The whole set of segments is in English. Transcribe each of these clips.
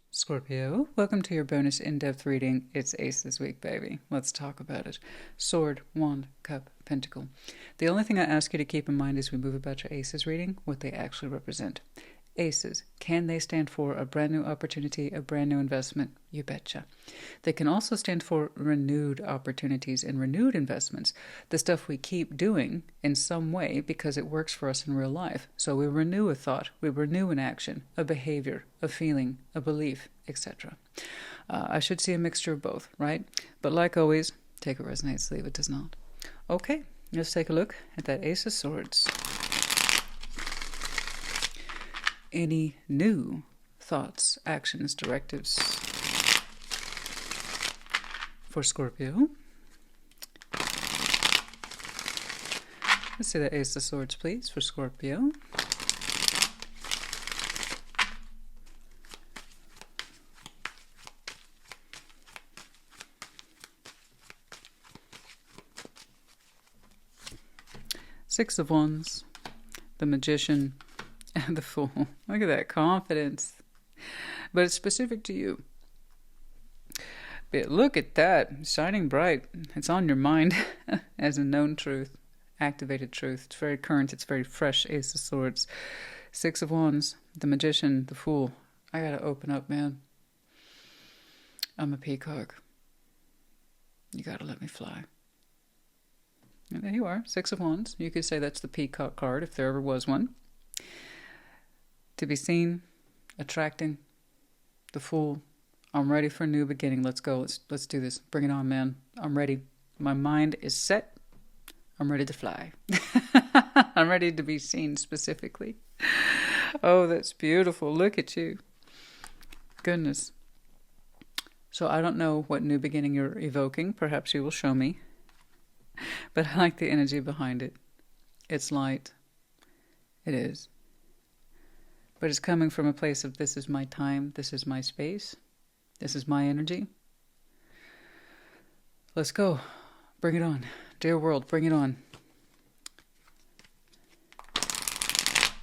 Scorpio, welcome to your bonus in-depth reading. It's ACES week, baby. Let's talk about it. Sword, Wand, Cup, Pentacle. The only thing I ask you to keep in mind as we move about your ACES reading, what they actually represent. ACES, can they stand for a brand new opportunity, a brand new investment? You betcha. They can also stand for renewed opportunities and renewed investments, the stuff we keep doing in some way because it works for us in real life. So we renew a thought, we renew an action, a behavior, a feeling, a belief, etc. I should see a mixture of both, right? But like always, take it resonates, leave it does not. Okay, let's take a look at that Ace of Swords. Any new thoughts, actions, directives for Scorpio? Let's see that Ace of Swords, please, for Scorpio. Six of Wands, the Magician, and the Fool. Look at that confidence. But it's specific to you. But look at that, shining bright. It's on your mind as a known truth, activated truth. It's very current, it's very fresh. Ace of Swords, Six of Wands, the Magician, the Fool. I gotta open up, man. I'm a peacock. You gotta let me fly. And there you are, Six of Wands. You could say that's the peacock card if there ever was one. To be seen, attracting, the Fool. I'm ready for a new beginning. Let's go. Let's do this. Bring it on, man. I'm ready. My mind is set. I'm ready to fly. I'm ready to be seen specifically. Oh, that's beautiful. Look at you. Goodness. So I don't know what new beginning you're evoking. Perhaps you will show me. But I like the energy behind it. It's light. It is. But it's coming from a place of this is my time, this is my space, this is my energy. Let's go. Bring it on. Dear world, bring it on.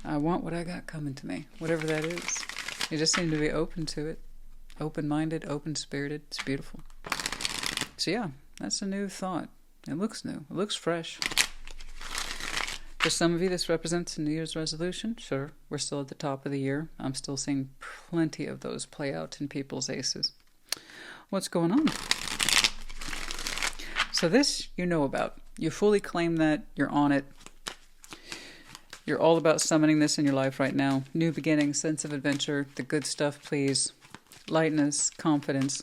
I want what I got coming to me, whatever that is. You just seem to be open to it. Open-minded, open-spirited. It's beautiful. So yeah, that's a new thought. It looks new. It looks fresh. For some of you, this represents a New Year's resolution. Sure, we're still at the top of the year. I'm still seeing plenty of those play out in people's aces. What's going on? So this you know about. You fully claim that. You're on it. You're all about summoning this in your life right now. New beginning, sense of adventure, the good stuff, please. Lightness, confidence.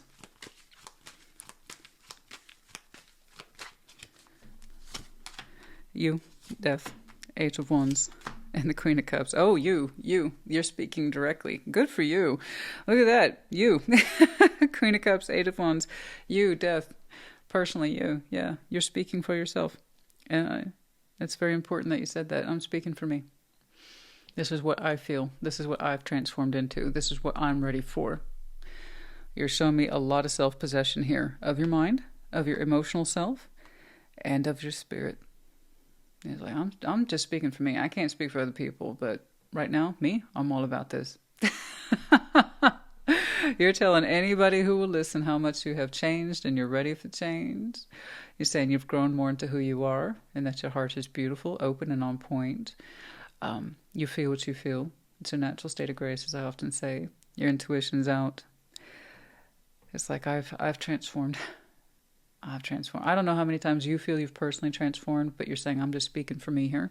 You, death. Eight of Wands and the Queen of Cups. Oh, you're speaking directly. Good for you. Look at that. You. Queen of Cups, Eight of Wands. You, death. Personally, you. Yeah, you're speaking for yourself. And it's very important that you said that. I'm speaking for me. This is what I feel. This is what I've transformed into. This is what I'm ready for. You're showing me a lot of self-possession here of your mind, of your emotional self, and of your spirit. He's like, I'm just speaking for me. I can't speak for other people, but right now, me, I'm all about this. You're telling anybody who will listen how much you have changed and you're ready for change. You're saying you've grown more into who you are and that your heart is beautiful, open, and on point. You feel what you feel. It's a natural state of grace, as I often say. Your intuition's out. It's like I've transformed. I've transformed. I don't know how many times you feel you've personally transformed, but you're saying, I'm just speaking for me here.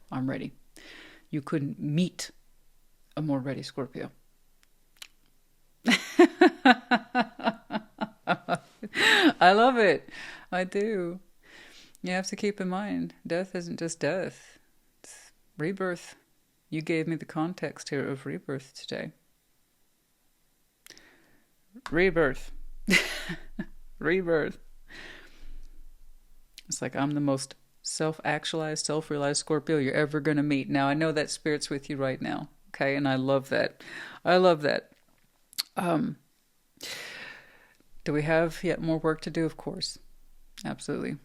I'm ready. You couldn't meet a more ready Scorpio. I love it. I do. You have to keep in mind, death isn't just death. It's rebirth. You gave me the context here of rebirth today. Rebirth. Rebirth. It's like I'm the most self-actualized, self-realized Scorpio you're ever going to meet. Now, I know that spirit's with you right now, okay? And I love that. I love that. Do we have yet more work to do? Of course. Absolutely.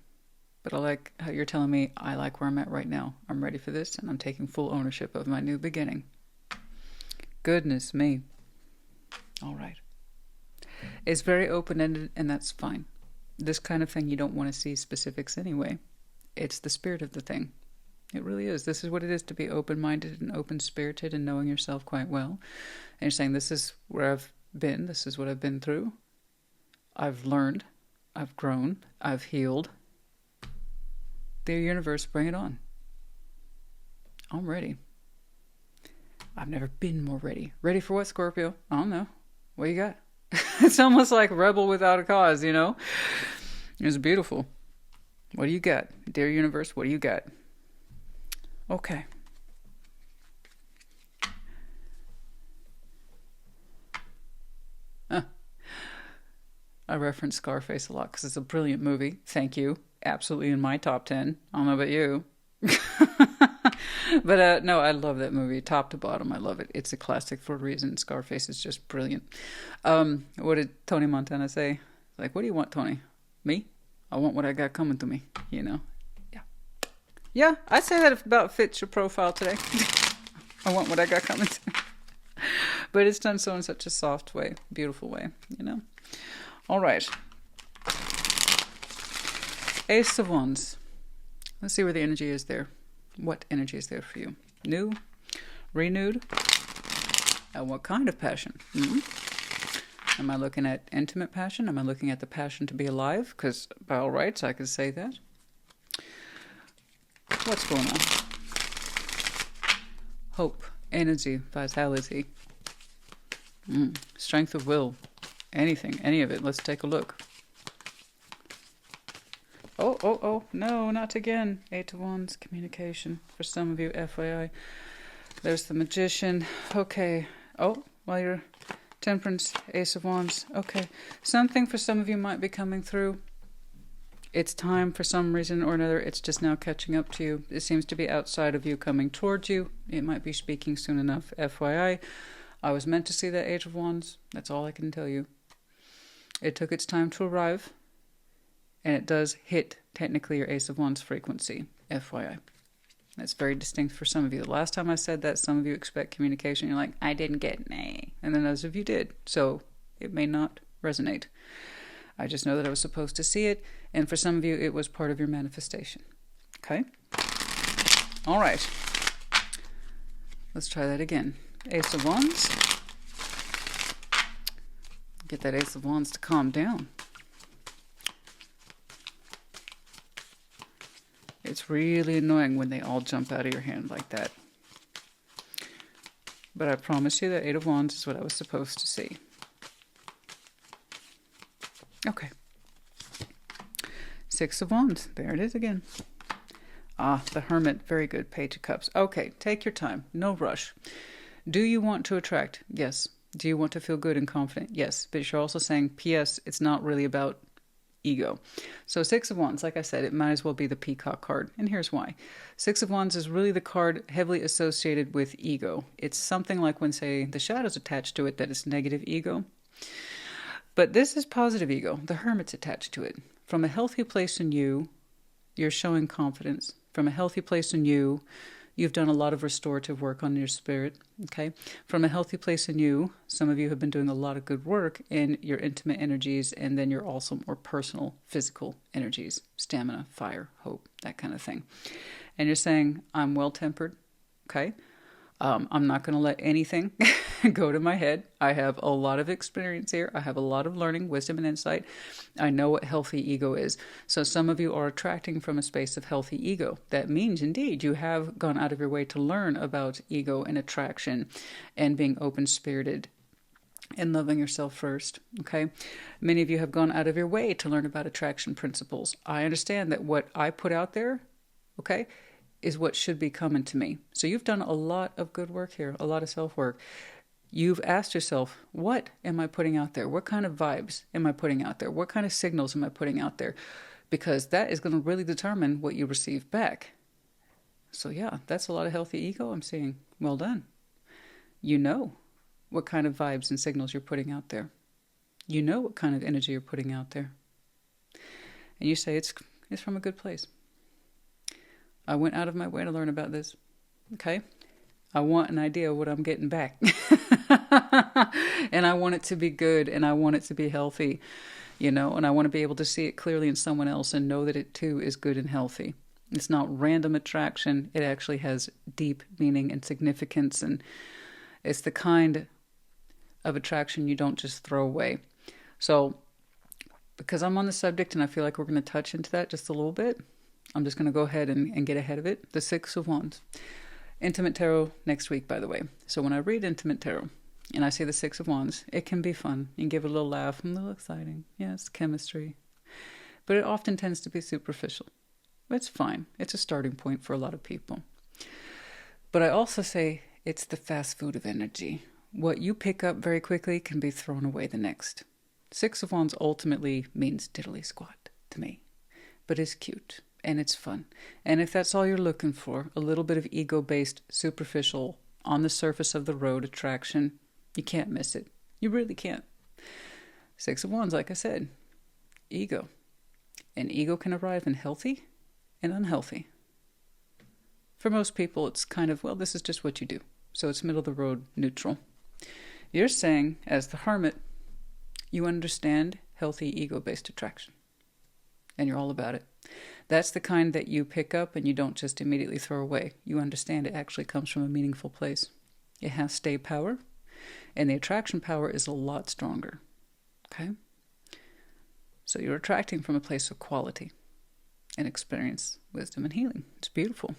But I like how you're telling me I like where I'm at right now. I'm ready for this, and I'm taking full ownership of my new beginning. Goodness me. All right. It's very open-ended, and that's fine. This kind of thing, you don't want to see specifics anyway. It's the spirit of the thing. It really is. This is what it is to be open-minded and open-spirited and knowing yourself quite well. And you're saying, this is where I've been. This is what I've been through. I've learned. I've grown. I've healed. Dear universe, bring it on. I'm ready. I've never been more ready. Ready for what, Scorpio? I don't know. What you got? It's almost like rebel without a cause, you know? It's beautiful. What do you got? Dear universe, what do you got? Okay. I reference Scarface a lot because it's a brilliant movie. Thank you. Absolutely in my top 10. I don't know about you. But no, I love that movie. Top to bottom, I love it. It's a classic for a reason. Scarface is just brilliant. What did Tony Montana say? Like, what do you want, Tony? Me? I want what I got coming to me, you know? Yeah. Yeah, I'd say that about fits your profile today. I want what I got coming to me. But it's done so in such a soft way, beautiful way, you know? All right. Ace of Wands. Let's see where the energy is there. What energy is there for you? New? Renewed? And what kind of passion? Am I looking at intimate passion? Am I looking at the passion to be alive? Because by all rights, I could say that. What's going on? Hope, energy, vitality, strength of will, anything, any of it. Let's take a look. Oh, no, not again. Eight of Wands, communication. For some of you, FYI. There's the Magician. Okay. Oh, well, you're Temperance, Ace of Wands. Okay. Something for some of you might be coming through. It's time for some reason or another. It's just now catching up to you. It seems to be outside of you, coming towards you. It might be speaking soon enough. FYI. I was meant to see that Eight of Wands. That's all I can tell you. It took its time to arrive. And it does hit, technically, your Ace of Wands frequency, FYI. That's very distinct for some of you. The last time I said that, some of you expect communication. You're like, I didn't get an A. And then others of you did. So it may not resonate. I just know that I was supposed to see it. And for some of you, it was part of your manifestation. Okay? All right. Let's try that again. Ace of Wands. Get that Ace of Wands to calm down. It's really annoying when they all jump out of your hand like that. But I promise you that Eight of Wands is what I was supposed to see. Okay. Six of Wands. There it is again. Ah, the Hermit. Very good. Page of Cups. Okay, take your time. No rush. Do you want to attract? Yes. Do you want to feel good and confident? Yes. But you're also saying, P.S., it's not really about ego. So Six of Wands, like I said, it might as well be the peacock card. And here's why. Six of Wands is really the card heavily associated with ego. It's something like when, say, the shadow's attached to it, that is negative ego. But this is positive ego. The Hermit's attached to it. From a healthy place in you, you're showing confidence. From a healthy place in you, you've done a lot of restorative work on your spirit, okay? From a healthy place in you, some of you have been doing a lot of good work in your intimate energies, and then you're also more personal, physical energies, stamina, fire, hope, that kind of thing. And you're saying, I'm well-tempered, okay? I'm not going to let anything go to my head. I have a lot of experience here. I have a lot of learning, wisdom, and insight. I know what healthy ego is. So some of you are attracting from a space of healthy ego. That means, indeed, you have gone out of your way to learn about ego and attraction and being open-spirited and loving yourself first, okay? Many of you have gone out of your way to learn about attraction principles. I understand that what I put out there, okay, is what should be coming to me. So you've done a lot of good work here, a lot of self-work. You've asked yourself, what am I putting out there? What kind of vibes am I putting out there? What kind of signals am I putting out there? Because that is going to really determine what you receive back. So yeah, that's a lot of healthy ego I'm seeing. Well done. You know what kind of vibes and signals you're putting out there. You know what kind of energy you're putting out there. And you say it's from a good place. I went out of my way to learn about this. Okay? I want an idea of what I'm getting back. And I want it to be good, and I want it to be healthy, and I want to be able to see it clearly in someone else and know that it too is good and healthy. It's not random attraction. It actually has deep meaning and significance, and it's the kind of attraction you don't just throw away. So, because I'm on the subject and I feel like we're going to touch into that just a little bit, I'm just going to go ahead and get ahead of it. The Six of Wands. Intimate Tarot next week, by the way. So when I read Intimate Tarot and I see the Six of Wands, it can be fun. You can give it a little laugh, a little exciting. Yes, chemistry. But it often tends to be superficial. It's fine. It's a starting point for a lot of people. But I also say it's the fast food of energy. What you pick up very quickly can be thrown away the next. Six of Wands ultimately means diddly squat to me. But it's cute. And it's fun. And if that's all you're looking for, a little bit of ego-based, superficial, on the surface of the road attraction, you can't miss it. You really can't. Six of Wands, like I said, ego. And ego can arrive in healthy and unhealthy. For most people, it's kind of, well, this is just what you do. So it's middle of the road, neutral. You're saying, as the hermit, you understand healthy ego-based attraction. And you're all about it. That's the kind that you pick up and you don't just immediately throw away. You understand it actually comes from a meaningful place. It has stay power, and the attraction power is a lot stronger. Okay? So you're attracting from a place of quality and experience, wisdom, and healing. It's beautiful.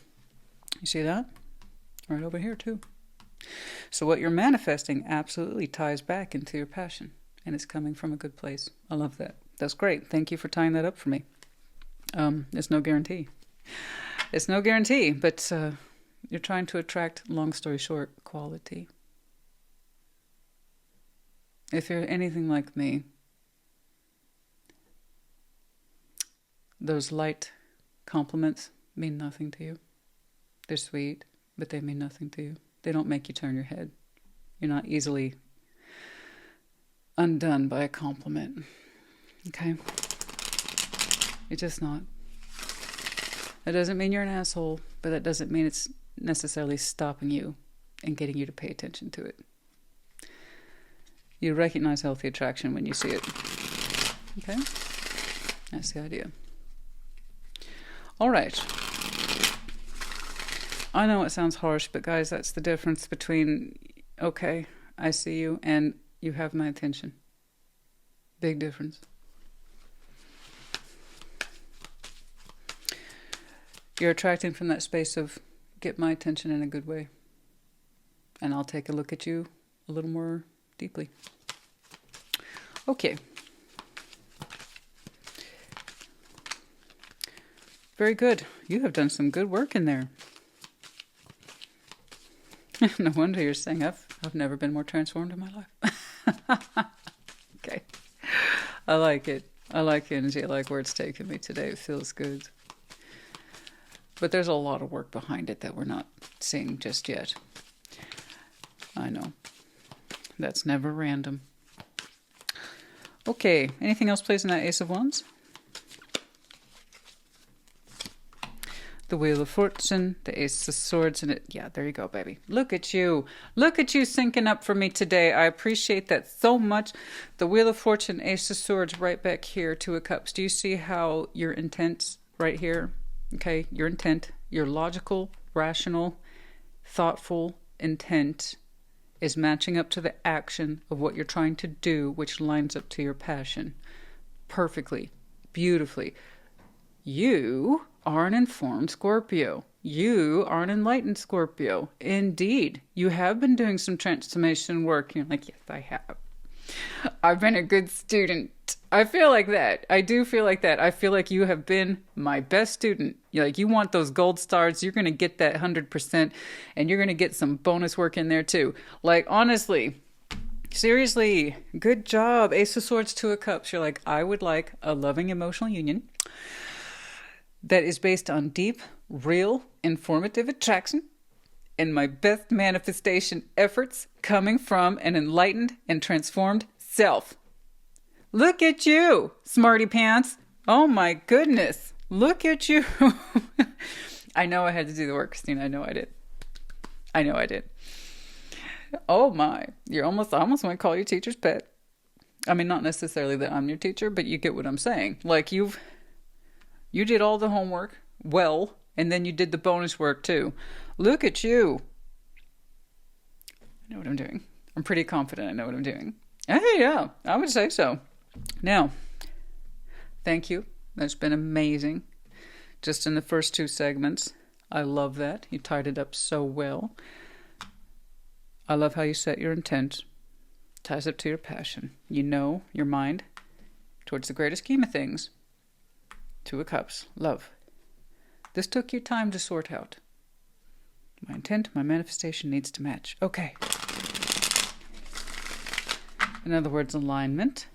You see that? Right over here, too. So what you're manifesting absolutely ties back into your passion, and it's coming from a good place. I love that. That's great. Thank you for tying that up for me. It's no guarantee. It's no guarantee, but you're trying to attract, long story short, quality. If you're anything like me, those light compliments mean nothing to you. They're sweet, but they mean nothing to you. They don't make you turn your head. You're not easily undone by a compliment. Okay? You're just not. That doesn't mean you're an asshole, but that doesn't mean it's necessarily stopping you and getting you to pay attention to it. You recognize healthy attraction when you see it. Okay? That's the idea. All right. I know it sounds harsh, but guys, that's the difference between, okay, I see you, and you have my attention. Big difference. You're attracting from that space of get my attention in a good way. And I'll take a look at you a little more deeply. Okay. Very good. You have done some good work in there. No wonder you're saying I've never been more transformed in my life. Okay. I like it. I like the energy. I like where it's taken me today. It feels good. But there's a lot of work behind it that we're not seeing just yet. I know. That's never random. Okay. Anything else plays in that Ace of Wands? The Wheel of Fortune, the Ace of Swords, and it. Yeah, there you go, baby. Look at you. Look at you syncing up for me today. I appreciate that so much. The Wheel of Fortune, Ace of Swords, right back here, Two of Cups. Do you see how your intent right here? Okay, your intent, your logical, rational, thoughtful intent is matching up to the action of what you're trying to do, which lines up to your passion. Perfectly, beautifully. You are an informed Scorpio. You are an enlightened Scorpio. Indeed, you have been doing some transformation work. You're like, yes, I have. I've been a good student. I feel like that. I do feel like that. I feel like you have been my best student. You want those gold stars. You're going to get that 100%, and you're going to get some bonus work in there too. Like, honestly, seriously, good job. Ace of Swords, Two of Cups. You're like, I would like a loving emotional union that is based on deep, real, informative attraction and my best manifestation efforts coming from an enlightened and transformed self. Look at you, smarty pants. Oh my goodness. Look at you. I know I had to do the work, Christina. I know I did. Oh my. I almost want to call you teacher's pet. I mean, not necessarily that I'm your teacher, but you get what I'm saying. Like you did all the homework well, and then you did the bonus work too. Look at you. I know what I'm doing. I'm pretty confident I know what I'm doing. Hey, yeah, I would say so. Now, thank you. That's been amazing. Just in the first 2 segments. I love that. You tied it up so well. I love how you set your intent. Ties up to your passion. You know your mind towards the greater scheme of things. 2 of Cups. Love. This took you time to sort out. My intent, my manifestation needs to match. Okay. In other words, alignment.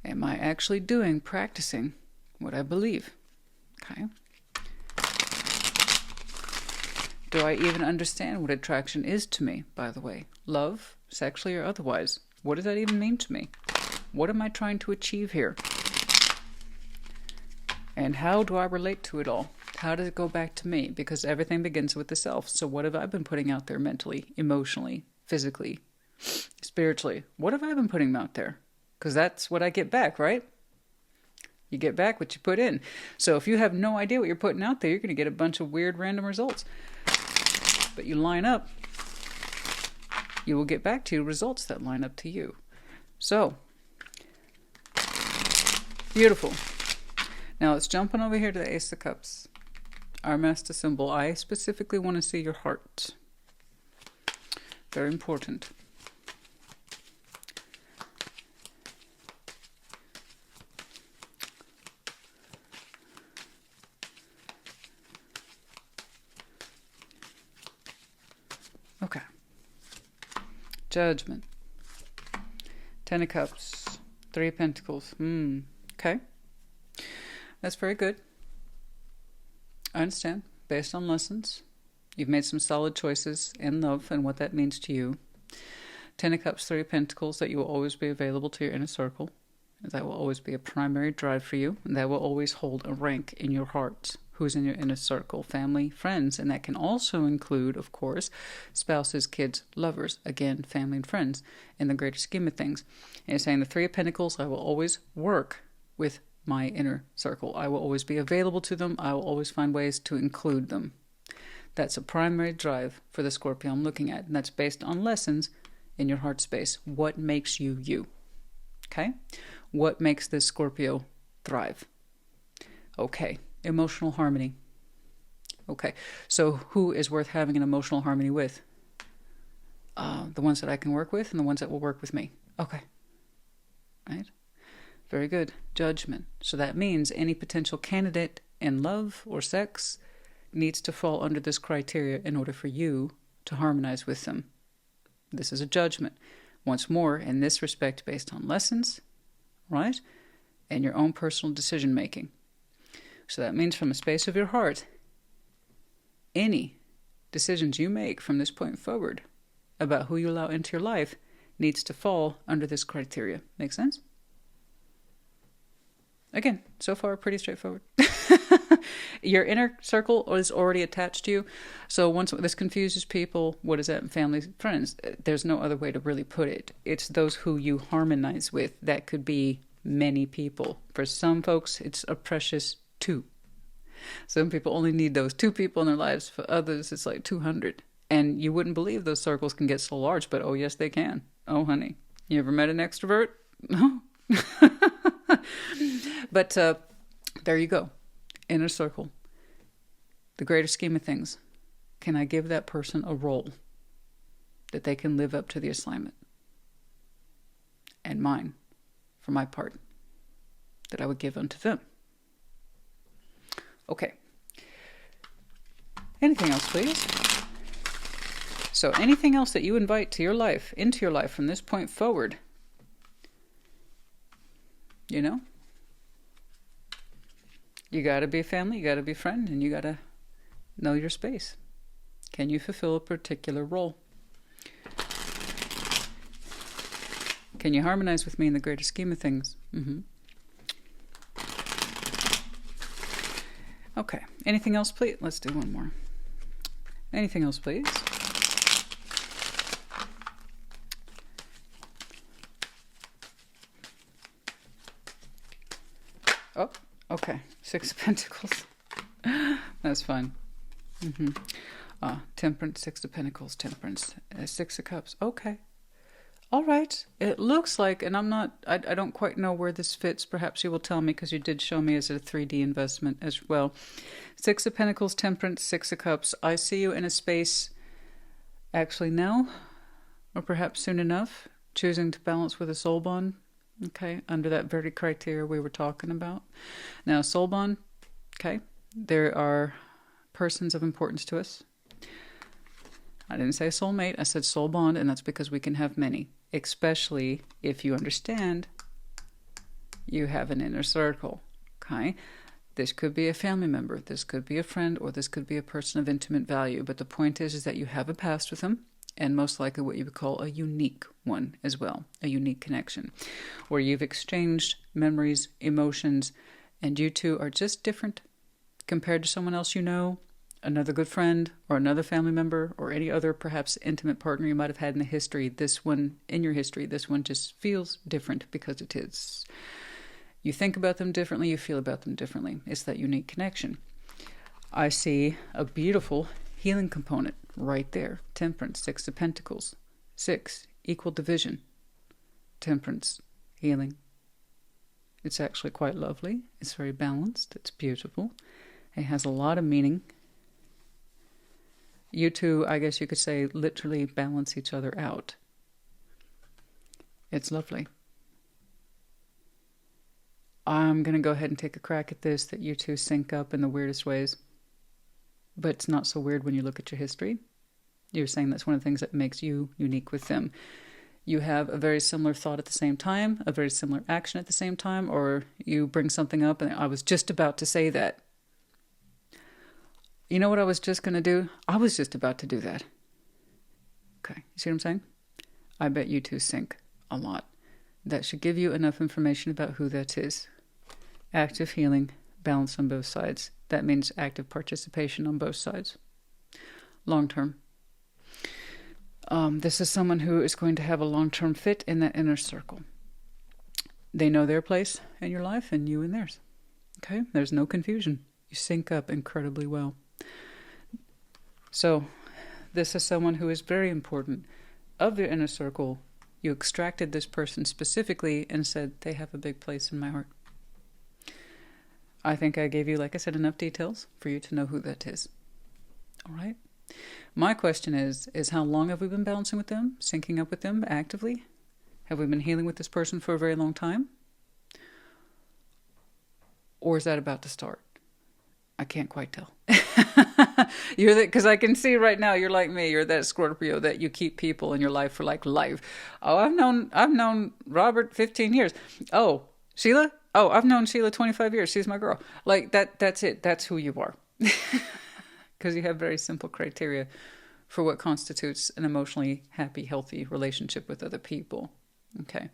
Am I actually practicing what I believe? Okay. Do I even understand what attraction is to me, by the way? Love, sexually or otherwise. What does that even mean to me? What am I trying to achieve here? And how do I relate to it all? How does it go back to me? Because everything begins with the self. So what have I been putting out there mentally, emotionally, physically, spiritually? What have I been putting out there? Because that's what I get back, right? You get back what you put in. So if you have no idea what you're putting out there, you're going to get a bunch of weird random results. But you line up, you will get back to results that line up to you. So, beautiful. Now let's jump on over here to the Ace of Cups. Our master symbol. I specifically want to see your heart. Very important. Okay. Judgment. 10 of Cups. 3 of Pentacles. Okay. That's very good. I understand. Based on lessons. You've made some solid choices in love and what that means to you. 10 of Cups, 3 of Pentacles, that you will always be available to your inner circle. That will always be a primary drive for you. And that will always hold a rank in your heart. Who's in your inner circle, family, friends, and that can also include, of course, spouses, kids, lovers, again, family and friends, in the greater scheme of things. And it's saying the 3 of Pentacles, I will always work with my inner circle. I will always be available to them. I will always find ways to include them. That's a primary drive for the Scorpio I'm looking at, and that's based on lessons in your heart space. What makes you you? Okay? What makes this Scorpio thrive? Okay. Emotional harmony. Okay, so who is worth having an emotional harmony with? The ones that I can work with and the ones that will work with me. Okay. Right? Very good. Judgment. So that means any potential candidate in love or sex needs to fall under this criteria in order for you to harmonize with them. This is a judgment. Once more, in this respect, based on lessons, right? And your own personal decision making. So that means from the space of your heart, any decisions you make from this point forward about who you allow into your life needs to fall under this criteria. Make sense? Again, so far pretty straightforward. Your inner circle is already attached to you. So once this confuses people, what is that? Family, friends. There's no other way to really put it. It's those who you harmonize with. That could be many people. For some folks, it's a precious 2. Some people only need those 2 people in their lives. For others, it's like 200. And you wouldn't believe those circles can get so large, but oh, yes, they can. Oh, honey. You ever met an extrovert? No. But there you go. Inner circle. The greater scheme of things. Can I give that person a role that they can live up to the assignment? And mine, for my part, that I would give unto them. Okay. Anything else, please? So anything else that you invite to your life, into your life from this point forward, you know? You got to be a family, you got to be a friend, and you got to know your space. Can you fulfill a particular role? Can you harmonize with me in the greater scheme of things? Okay. Anything else, please? Let's do one more. Anything else, please? Oh, okay. Six of Pentacles. That's fine. Temperance, Six of Pentacles, Temperance, Six of Cups. Okay. All right. It looks like, and I don't quite know where this fits. Perhaps you will tell me, because you did show me as a 3D investment as well. Six of Pentacles, Temperance, Six of Cups. I see you in a space actually now, or perhaps soon enough, choosing to balance with a soul bond. Okay. Under that very criteria we were talking about. Now, soul bond. Okay. There are persons of importance to us. I didn't say soulmate, I said soul bond, and that's because we can have many, especially if you understand you have an inner circle, okay? This could be a family member, this could be a friend, or this could be a person of intimate value, but the point is that you have a past with them, and most likely what you would call a unique one as well, a unique connection, where you've exchanged memories, emotions, and you two are just different compared to someone else you know, another good friend, or another family member, or any other perhaps intimate partner you might have had in the history. This one, in your history, this one just feels different because it is. You think about them differently, you feel about them differently. It's that unique connection. I see a beautiful healing component right there. Temperance, Six of Pentacles. 6, equal division. Temperance, healing. It's actually quite lovely. It's very balanced. It's beautiful. It has a lot of meaning. You two, I guess you could say, literally balance each other out. It's lovely. I'm going to go ahead and take a crack at this, that you two sync up in the weirdest ways. But it's not so weird when you look at your history. You're saying that's one of the things that makes you unique with them. You have a very similar thought at the same time, a very similar action at the same time, or you bring something up and I was just about to say that. You know what I was just going to do? I was just about to do that. Okay, you see what I'm saying? I bet you two sync a lot. That should give you enough information about who that is. Active healing, balance on both sides. That means active participation on both sides. Long term. This is someone who is going to have a long-term fit in that inner circle. They know their place in your life and you in theirs. Okay? There's no confusion. You sync up incredibly well. So, this is someone who is very important. Of your inner circle, you extracted this person specifically and said, they have a big place in my heart. I think I gave you, like I said, enough details for you to know who that is. All right? My question is how long have we been balancing with them, syncing up with them actively? Have we been healing with this person for a very long time? Or is that about to start? I can't quite tell. You're that, because I can see right now you're like me. You're that Scorpio that you keep people in your life for like life. Oh, I've known Robert 15 years. Oh, Sheila? Oh, I've known Sheila 25 years. She's my girl. Like that's it. That's who you are. Because you have very simple criteria for what constitutes an emotionally happy, healthy relationship with other people. Okay.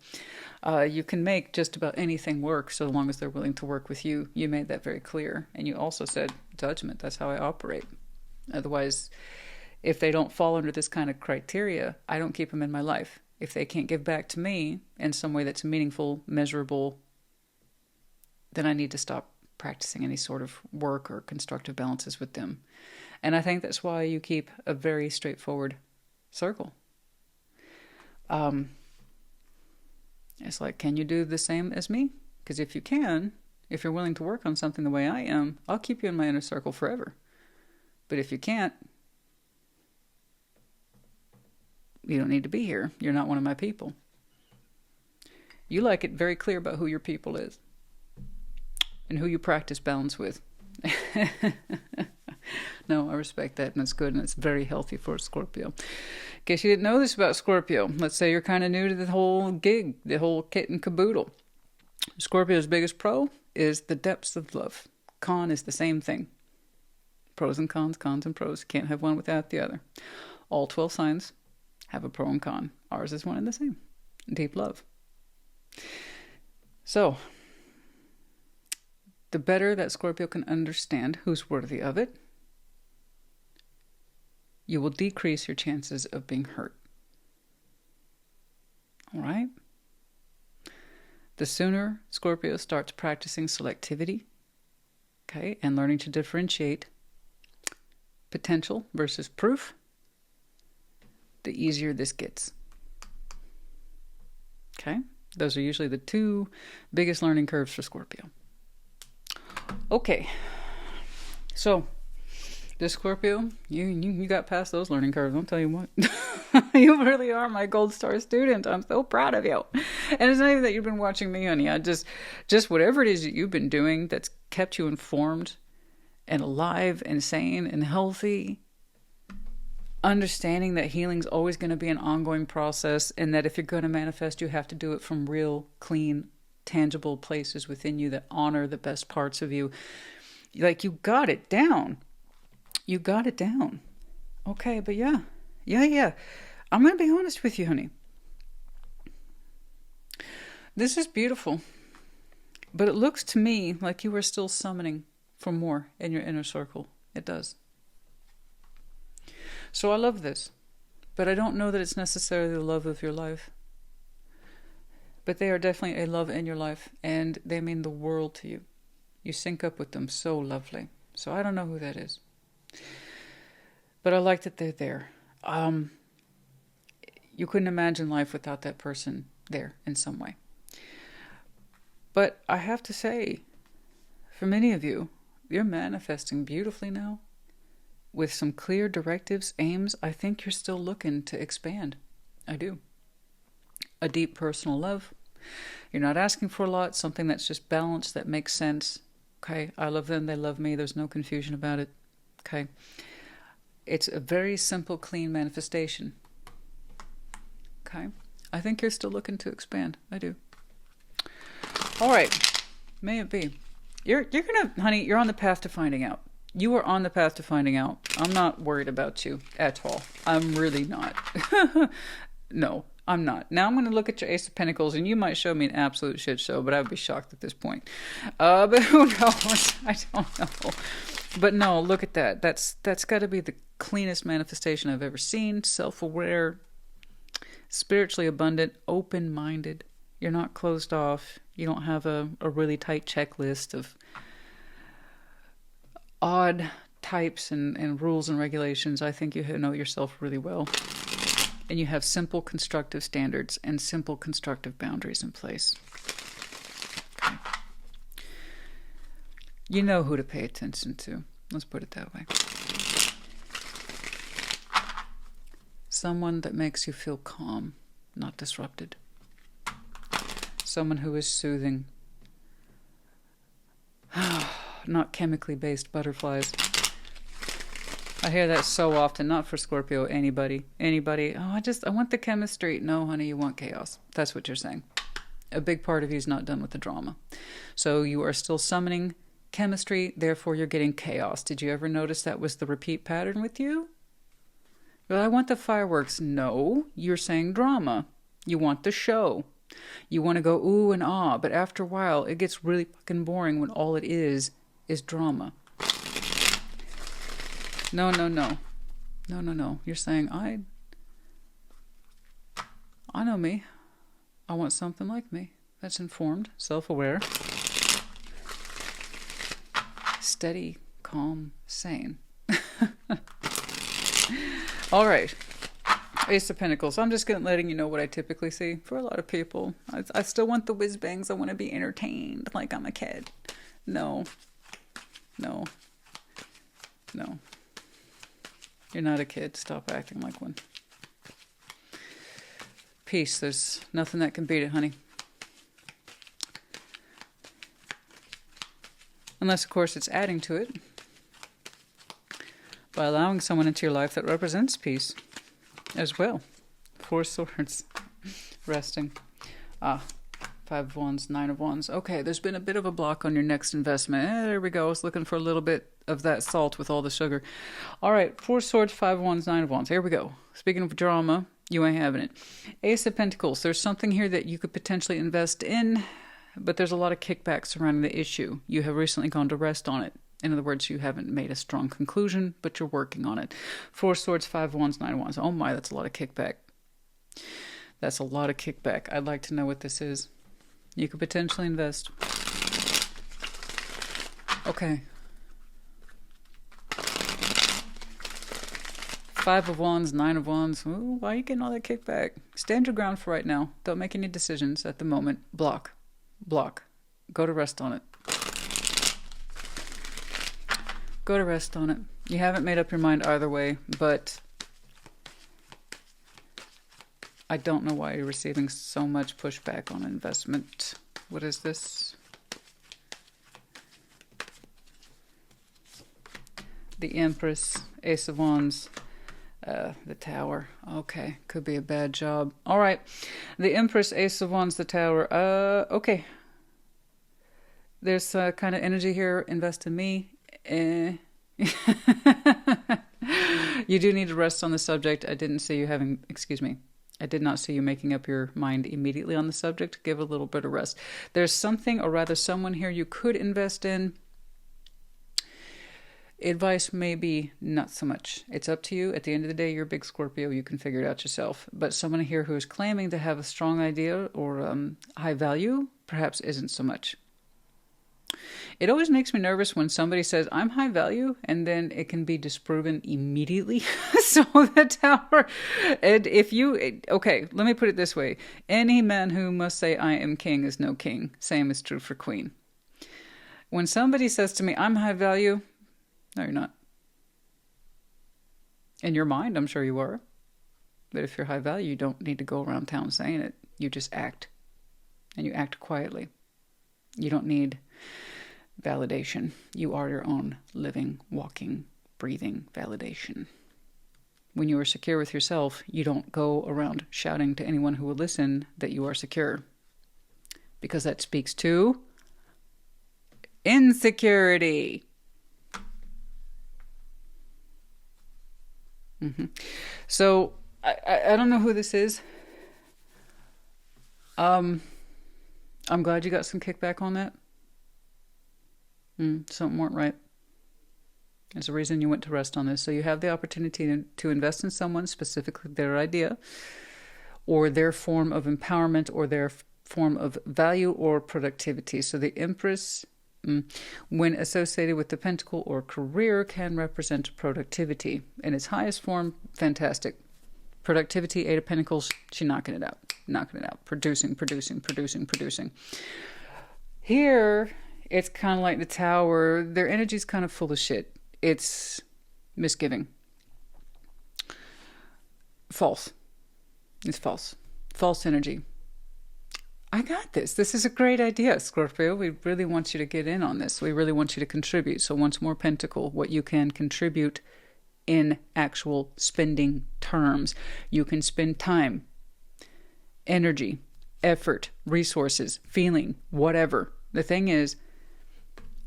You can make just about anything work so long as they're willing to work with you. You made that very clear. And you also said judgment. That's how I operate. Otherwise, if they don't fall under this kind of criteria, I don't keep them in my life. If they can't give back to me in some way that's meaningful, measurable, then I need to stop practicing any sort of work or constructive balances with them. And I think that's why you keep a very straightforward circle. It's like, can you do the same as me? Because if you can, if you're willing to work on something the way I am, I'll keep you in my inner circle forever. But if you can't, you don't need to be here. You're not one of my people. You like it very clear about who your people is and who you practice balance with. No, I respect that, and it's good, and it's very healthy for a Scorpio. In case you didn't know this about Scorpio, let's say you're kind of new to the whole gig, the whole kit and caboodle. Scorpio's biggest pro is the depths of love. Con is the same thing. Pros and cons, cons and pros. Can't have one without the other. All 12 signs have a pro and con. Ours is one and the same. Deep love. So, the better that Scorpio can understand who's worthy of it, you will decrease your chances of being hurt. All right? The sooner Scorpio starts practicing selectivity, okay, and learning to differentiate potential versus proof, the easier this gets. Okay? Those are usually the two biggest learning curves for Scorpio. Okay. So, this Scorpio, you got past those learning curves. I'll tell you what. You really are my gold star student. I'm so proud of you. And it's not even that you've been watching me, honey. Just whatever it is that you've been doing that's kept you informed and alive and sane and healthy, understanding that healing's always going to be an ongoing process, and that if you're going to manifest, you have to do it from real, clean, tangible places within you that honor the best parts of you. Like, you got it down. You got it down. Okay, but yeah. I'm going to be honest with you, honey. This is beautiful. But it looks to me like you are still summoning for more in your inner circle. It does. So I love this. But I don't know that it's necessarily the love of your life. But they are definitely a love in your life. And they mean the world to you. You sync up with them so lovely. So I don't know who that is. But I like that they're there. You couldn't imagine life without that person there in some way. But I have to say, for many of you, you're manifesting beautifully now. With some clear directives, aims, I think you're still looking to expand. I do. A deep personal love. You're not asking for a lot, something that's just balanced, that makes sense. Okay, I love them, they love me, there's no confusion about it. Okay. It's a very simple, clean manifestation. Okay. I think you're still looking to expand. I do. All right. May it be. You're gonna, honey, you're on the path to finding out. You are on the path to finding out. I'm not worried about you at all. I'm really not. No, I'm not. Now I'm going to look at your Ace of Pentacles, and you might show me an absolute shit show, but I would be shocked at this point. But who knows? I don't know. But no, look at that. That's got to be the cleanest manifestation I've ever seen. Self-aware, spiritually abundant, open-minded. You're not closed off. You don't have a really tight checklist of odd types and rules and regulations. I think you know yourself really well. And you have simple constructive standards and simple constructive boundaries in place. Okay. You know who to pay attention to. Let's put it that way. Someone that makes you feel calm, not disrupted. Someone who is soothing. Not chemically based butterflies. I hear that so often, not for Scorpio, anybody. Oh, I want the chemistry. No, honey, you want chaos. That's what you're saying. A big part of you is not done with the drama. So you are still summoning chemistry, therefore you're getting chaos. Did you ever notice that was the repeat pattern with you? Well, I want the fireworks. No, you're saying drama. You want the show. You want to go ooh and ah, but after a while, it gets really fucking boring when all it is drama. No. You're saying, I know me. I want something like me. That's informed, self-aware, steady, calm, sane. All right. Ace of Pentacles. I'm just letting you know what I typically see for a lot of people. I still want the whiz bangs. I want to be entertained like I'm a kid. No. You're not a kid. Stop acting like one. Peace. There's nothing that can beat it, honey. Unless, of course, it's adding to it by allowing someone into your life that represents peace as well. 4 swords. Resting. 5 of wands, 9 of wands. Okay, there's been a bit of a block on your next investment. There we go. I was looking for a little bit of that salt with all the sugar. All right, 4 swords, 5 of wands, 9 of wands. Here we go. Speaking of drama, you ain't having it. Ace of Pentacles. There's something here that you could potentially invest in, but there's a lot of kickback surrounding the issue. You have recently gone to rest on it. In other words, you haven't made a strong conclusion, but you're working on it. 4 swords, 5 of wands, 9 of wands. Oh my, that's a lot of kickback. That's a lot of kickback. I'd like to know what this is. You could potentially invest. Okay. 5 of Wands, 9 of Wands. Ooh, why are you getting all that kickback? Stand your ground for right now. Don't make any decisions at the moment. Block. Block. Go to rest on it. Go to rest on it. You haven't made up your mind either way, but I don't know why you're receiving so much pushback on investment. What is this? The Empress, Ace of Wands, the Tower. Okay, could be a bad job. All right, the Empress, Ace of Wands, the Tower. Okay. There's kind of energy here. Invest in me. You do need to rest on the subject. I didn't see you having, excuse me, I did not see you making up your mind immediately on the subject. Give a little bit of rest. There's something, or rather someone here you could invest in. Advice maybe not so much. It's up to you. At the end of the day, you're a big Scorpio. You can figure it out yourself. But someone here who is claiming to have a strong idea or high value perhaps isn't so much. It always makes me nervous when somebody says, I'm high value, and then it can be disproven immediately. So the Tower, and if you, okay, let me put it this way. Any man who must say, I am king is no king. Same is true for queen. When somebody says to me, I'm high value, no, you're not. In your mind, I'm sure you are. But if you're high value, you don't need to go around town saying it. You just act. And you act quietly. You don't need validation. You are your own living, walking, breathing validation. When you are secure with yourself, you don't go around shouting to anyone who will listen that you are secure. Because that speaks to insecurity. So, I don't know who this is. I'm glad you got some kickback on that. Something weren't right. There's a reason you went to rest on this. So you have the opportunity to invest in someone, specifically their idea, or their form of empowerment, or their form of value or productivity. So the Empress, when associated with the Pentacle or career, can represent productivity. In its highest form, fantastic. Productivity, 8 of Pentacles, she's knocking it out. Knocking it out. Producing. Here, it's kind of like the Tower. Their energy's kind of full of shit. It's misgiving. False. It's false. False energy. I got this. This is a great idea, Scorpio. We really want you to get in on this. We really want you to contribute. So once more, Pentacle, what you can contribute in actual spending terms. You can spend time, energy, effort, resources, feeling, whatever. The thing is,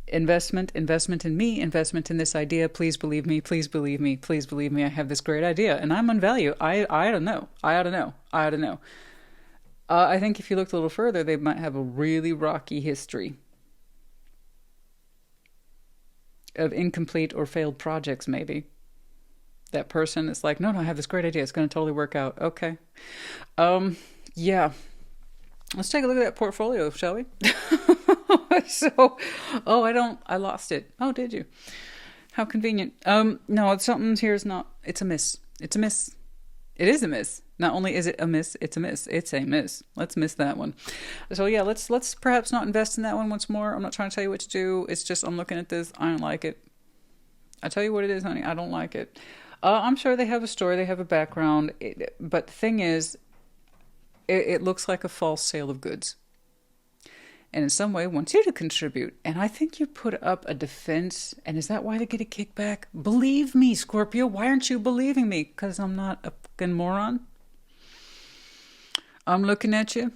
investment in me, investment in this idea. Please believe me, please believe me, please believe me. I have this great idea and I'm on value. I don't know. I ought to know. I think if you looked a little further, they might have a really rocky history of incomplete or failed projects, maybe. That person is like, no, I have this great idea. It's going to totally work out. Okay. Yeah. Let's take a look at that portfolio, shall we? I lost it. Oh, did you? How convenient. No, something here is not, it's a miss. It's a miss. It is a miss. Not only is it a miss, it's a miss. It's a miss. Let's miss that one. So yeah, let's perhaps not invest in that one once more. I'm not trying to tell you what to do. It's just, I'm looking at this. I don't like it. I tell you what it is, honey. I don't like it. I'm sure they have a story. They have a background. But the thing is, it looks like a false sale of goods. And in some way wants you to contribute. And I think you put up a defense. And is that why they get a kickback? Believe me, Scorpio. Why aren't you believing me? Because I'm not a fucking moron. I'm looking at you.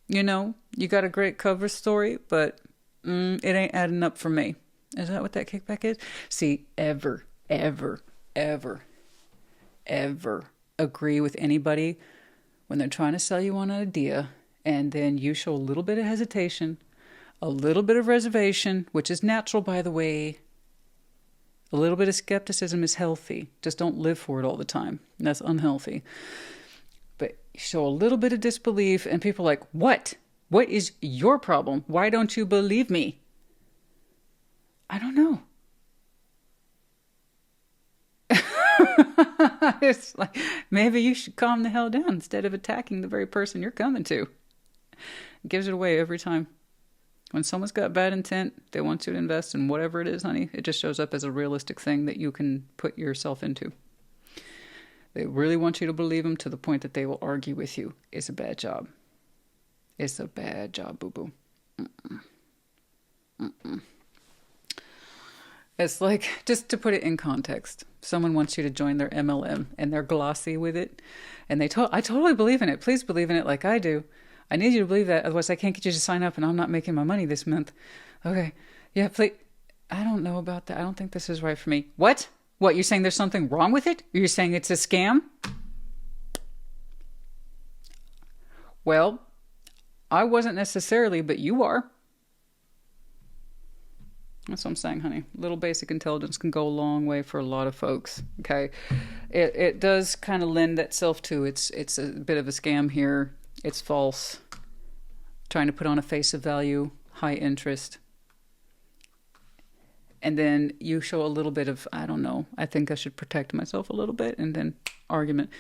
You know, you got a great cover story, but it ain't adding up for me. Is that what that kickback is? See, ever agree with anybody when they're trying to sell you on an idea, and then you show a little bit of hesitation, a little bit of reservation, which is natural, by the way. A little bit of skepticism is healthy. Just don't live for it all the time. That's unhealthy. But you show a little bit of disbelief, and people are like, what? What is your problem? Why don't you believe me? I don't know. It's like, maybe you should calm the hell down instead of attacking the very person you're coming to. It gives it away every time. When someone's got bad intent, they want you to invest in whatever it is, honey, it just shows up as a realistic thing that you can put yourself into. They really want you to believe them to the point that they will argue with you. It's a bad job. It's a bad job, boo-boo. It's like, just to put it in context, someone wants you to join their MLM and they're glossy with it. And I totally believe in it. Please believe in it like I do. I need you to believe that. Otherwise, I can't get you to sign up and I'm not making my money this month. Okay. Yeah, please. I don't know about that. I don't think this is right for me. What? What? You're saying there's something wrong with it? You're saying it's a scam? Well, I wasn't necessarily, but you are. That's what I'm saying, honey. Little basic intelligence can go a long way for a lot of folks. Okay. It does kind of lend itself to it's a bit of a scam here. It's false. Trying to put on a face of value, high interest. And then you show a little bit of, I don't know, I think I should protect myself a little bit, and then argument.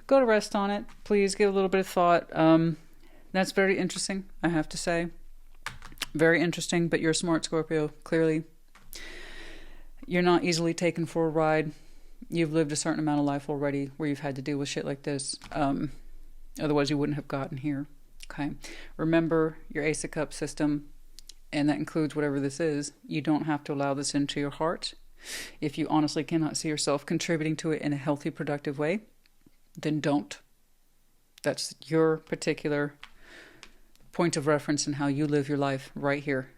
Go to rest on it. Please give a little bit of thought. That's very interesting, I have to say. Very interesting, but you're a smart Scorpio, clearly. You're not easily taken for a ride. You've lived a certain amount of life already where you've had to deal with shit like this. Otherwise, you wouldn't have gotten here. Okay. Remember your Ace of Cups system, and that includes whatever this is. You don't have to allow this into your heart. If you honestly cannot see yourself contributing to it in a healthy, productive way, then don't. That's your particular point of reference in how you live your life right here.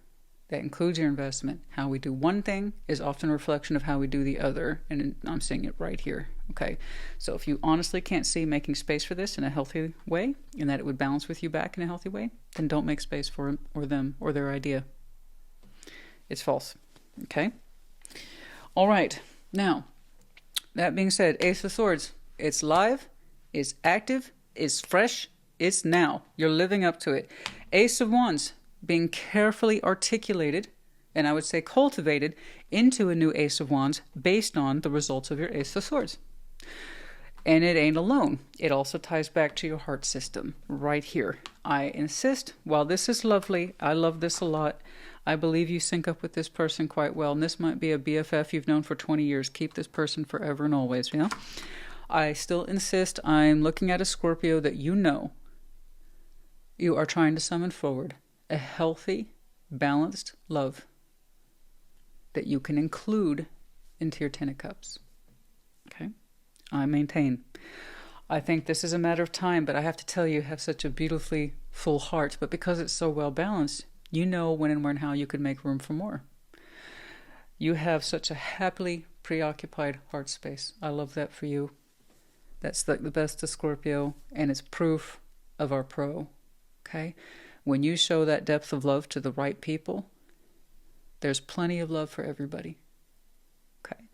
That includes your investment. How we do one thing is often a reflection of how we do the other, and I'm saying it right here. Okay, so if you honestly can't see making space for this in a healthy way, and that it would balance with you back in a healthy way, then don't make space for them or them or their idea. It's false. Okay? All right. Now, that being said, Ace of Swords, it's live, it's active, it's fresh, it's now. You're living up to it. Ace of Wands, being carefully articulated, and I would say cultivated, into a new Ace of Wands based on the results of your Ace of Swords. And it ain't alone. It also ties back to your heart system right here. I insist, while this is lovely, I love this a lot, I believe you sync up with this person quite well, and this might be a BFF you've known for 20 years. Keep this person forever and always, you know? I still insist, I'm looking at a Scorpio that you know you are trying to summon forward a healthy, balanced love that you can include into your Ten of Cups. Okay? I maintain. I think this is a matter of time, but I have to tell you, you have such a beautifully full heart. But because it's so well balanced, you know when and where and how you could make room for more. You have such a happily preoccupied heart space. I love that for you. That's like the best of Scorpio, and it's proof of our pro. Okay? When you show that depth of love to the right people, there's plenty of love for everybody. Okay?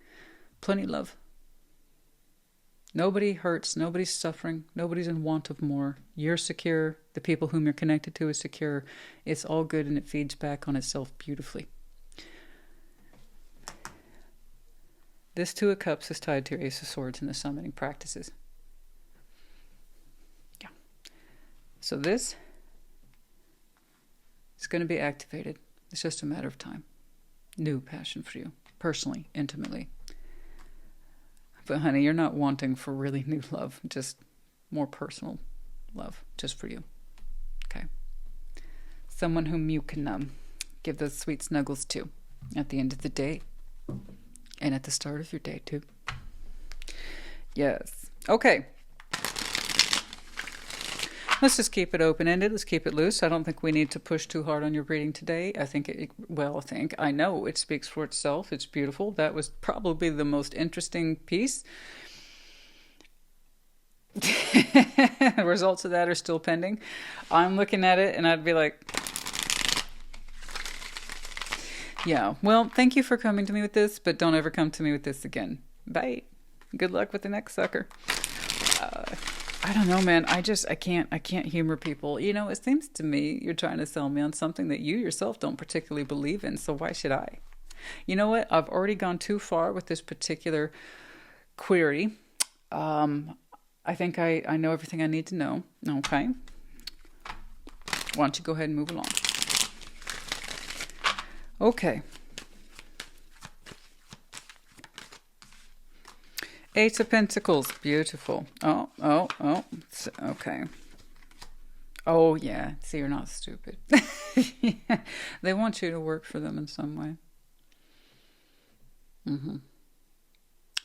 Plenty of love. Nobody hurts, nobody's suffering, nobody's in want of more. You're secure, the people whom you're connected to is secure. It's all good and it feeds back on itself beautifully. This Two of Cups is tied to your Ace of Swords in the summoning practices. Yeah. So this is going to be activated. It's just a matter of time. New passion for you, personally, intimately. But honey, you're not wanting for really new love, just more personal love, just for you. Okay? Someone whom you can give those sweet snuggles to at the end of the day. And at the start of your day, too. Yes. Okay. Let's just keep it open-ended. Let's keep it loose. I don't think we need to push too hard on your reading today. I know it speaks for itself. It's beautiful. That was probably the most interesting piece. The results of that are still pending. I'm looking at it and I'd be like, yeah, well, thank you for coming to me with this, but don't ever come to me with this again. Bye. Good luck with the next sucker. I don't know, man. I can't humor people. You know, it seems to me you're trying to sell me on something that you yourself don't particularly believe in. So why should I? You know what? I've already gone too far with this particular query. I think I know everything I need to know. Okay. Why don't you go ahead and move along? Okay. Ace of Pentacles. Beautiful. Oh. Okay. Oh, yeah. See, you're not stupid. Yeah. They want you to work for them in some way.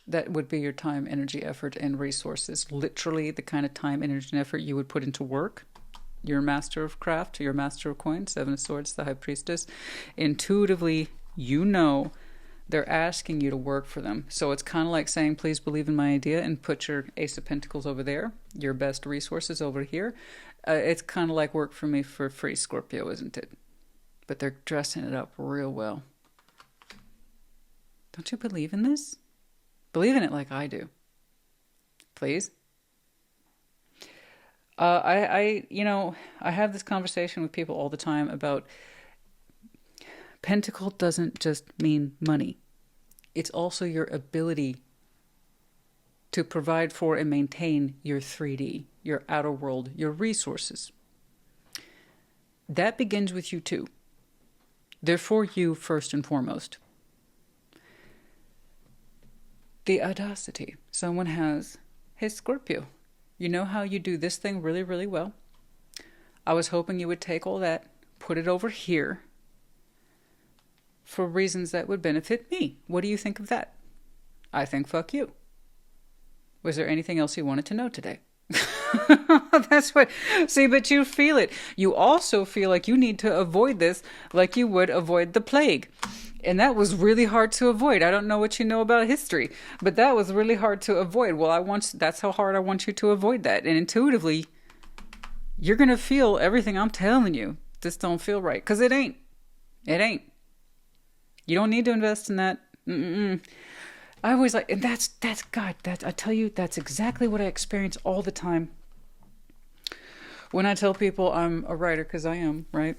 That would be your time, energy, effort, and resources. Literally the kind of time, energy, and effort you would put into work. You're a master of craft. You're a master of coin. Seven of Swords, the High Priestess. Intuitively, you know they're asking you to work for them. So it's kind of like saying, please believe in my idea and put your Ace of Pentacles over there. Your best resources over here. It's kind of like work for me for free, Scorpio, isn't it? But they're dressing it up real well. Don't you believe in this? Believe in it like I do. Please. I have this conversation with people all the time about Pentacle doesn't just mean money. It's also your ability to provide for and maintain your 3D, your outer world, your resources. That begins with you too. They're for you first and foremost. The audacity someone has, hey Scorpio, you know how you do this thing really, really well? I was hoping you would take all that, put it over here, for reasons that would benefit me. What do you think of that? I think fuck you. Was there anything else you wanted to know today? That's what... See, but you feel it. You also feel like you need to avoid this like you would avoid the plague. And that was really hard to avoid. I don't know what you know about history, but that was really hard to avoid. Well, that's how hard I want you to avoid that. And intuitively, you're going to feel everything I'm telling you. This don't feel right. Because it ain't. It ain't. You don't need to invest in that. I always like, and that's God, I tell you, that's exactly what I experience all the time. When I tell people I'm a writer, because I am, right?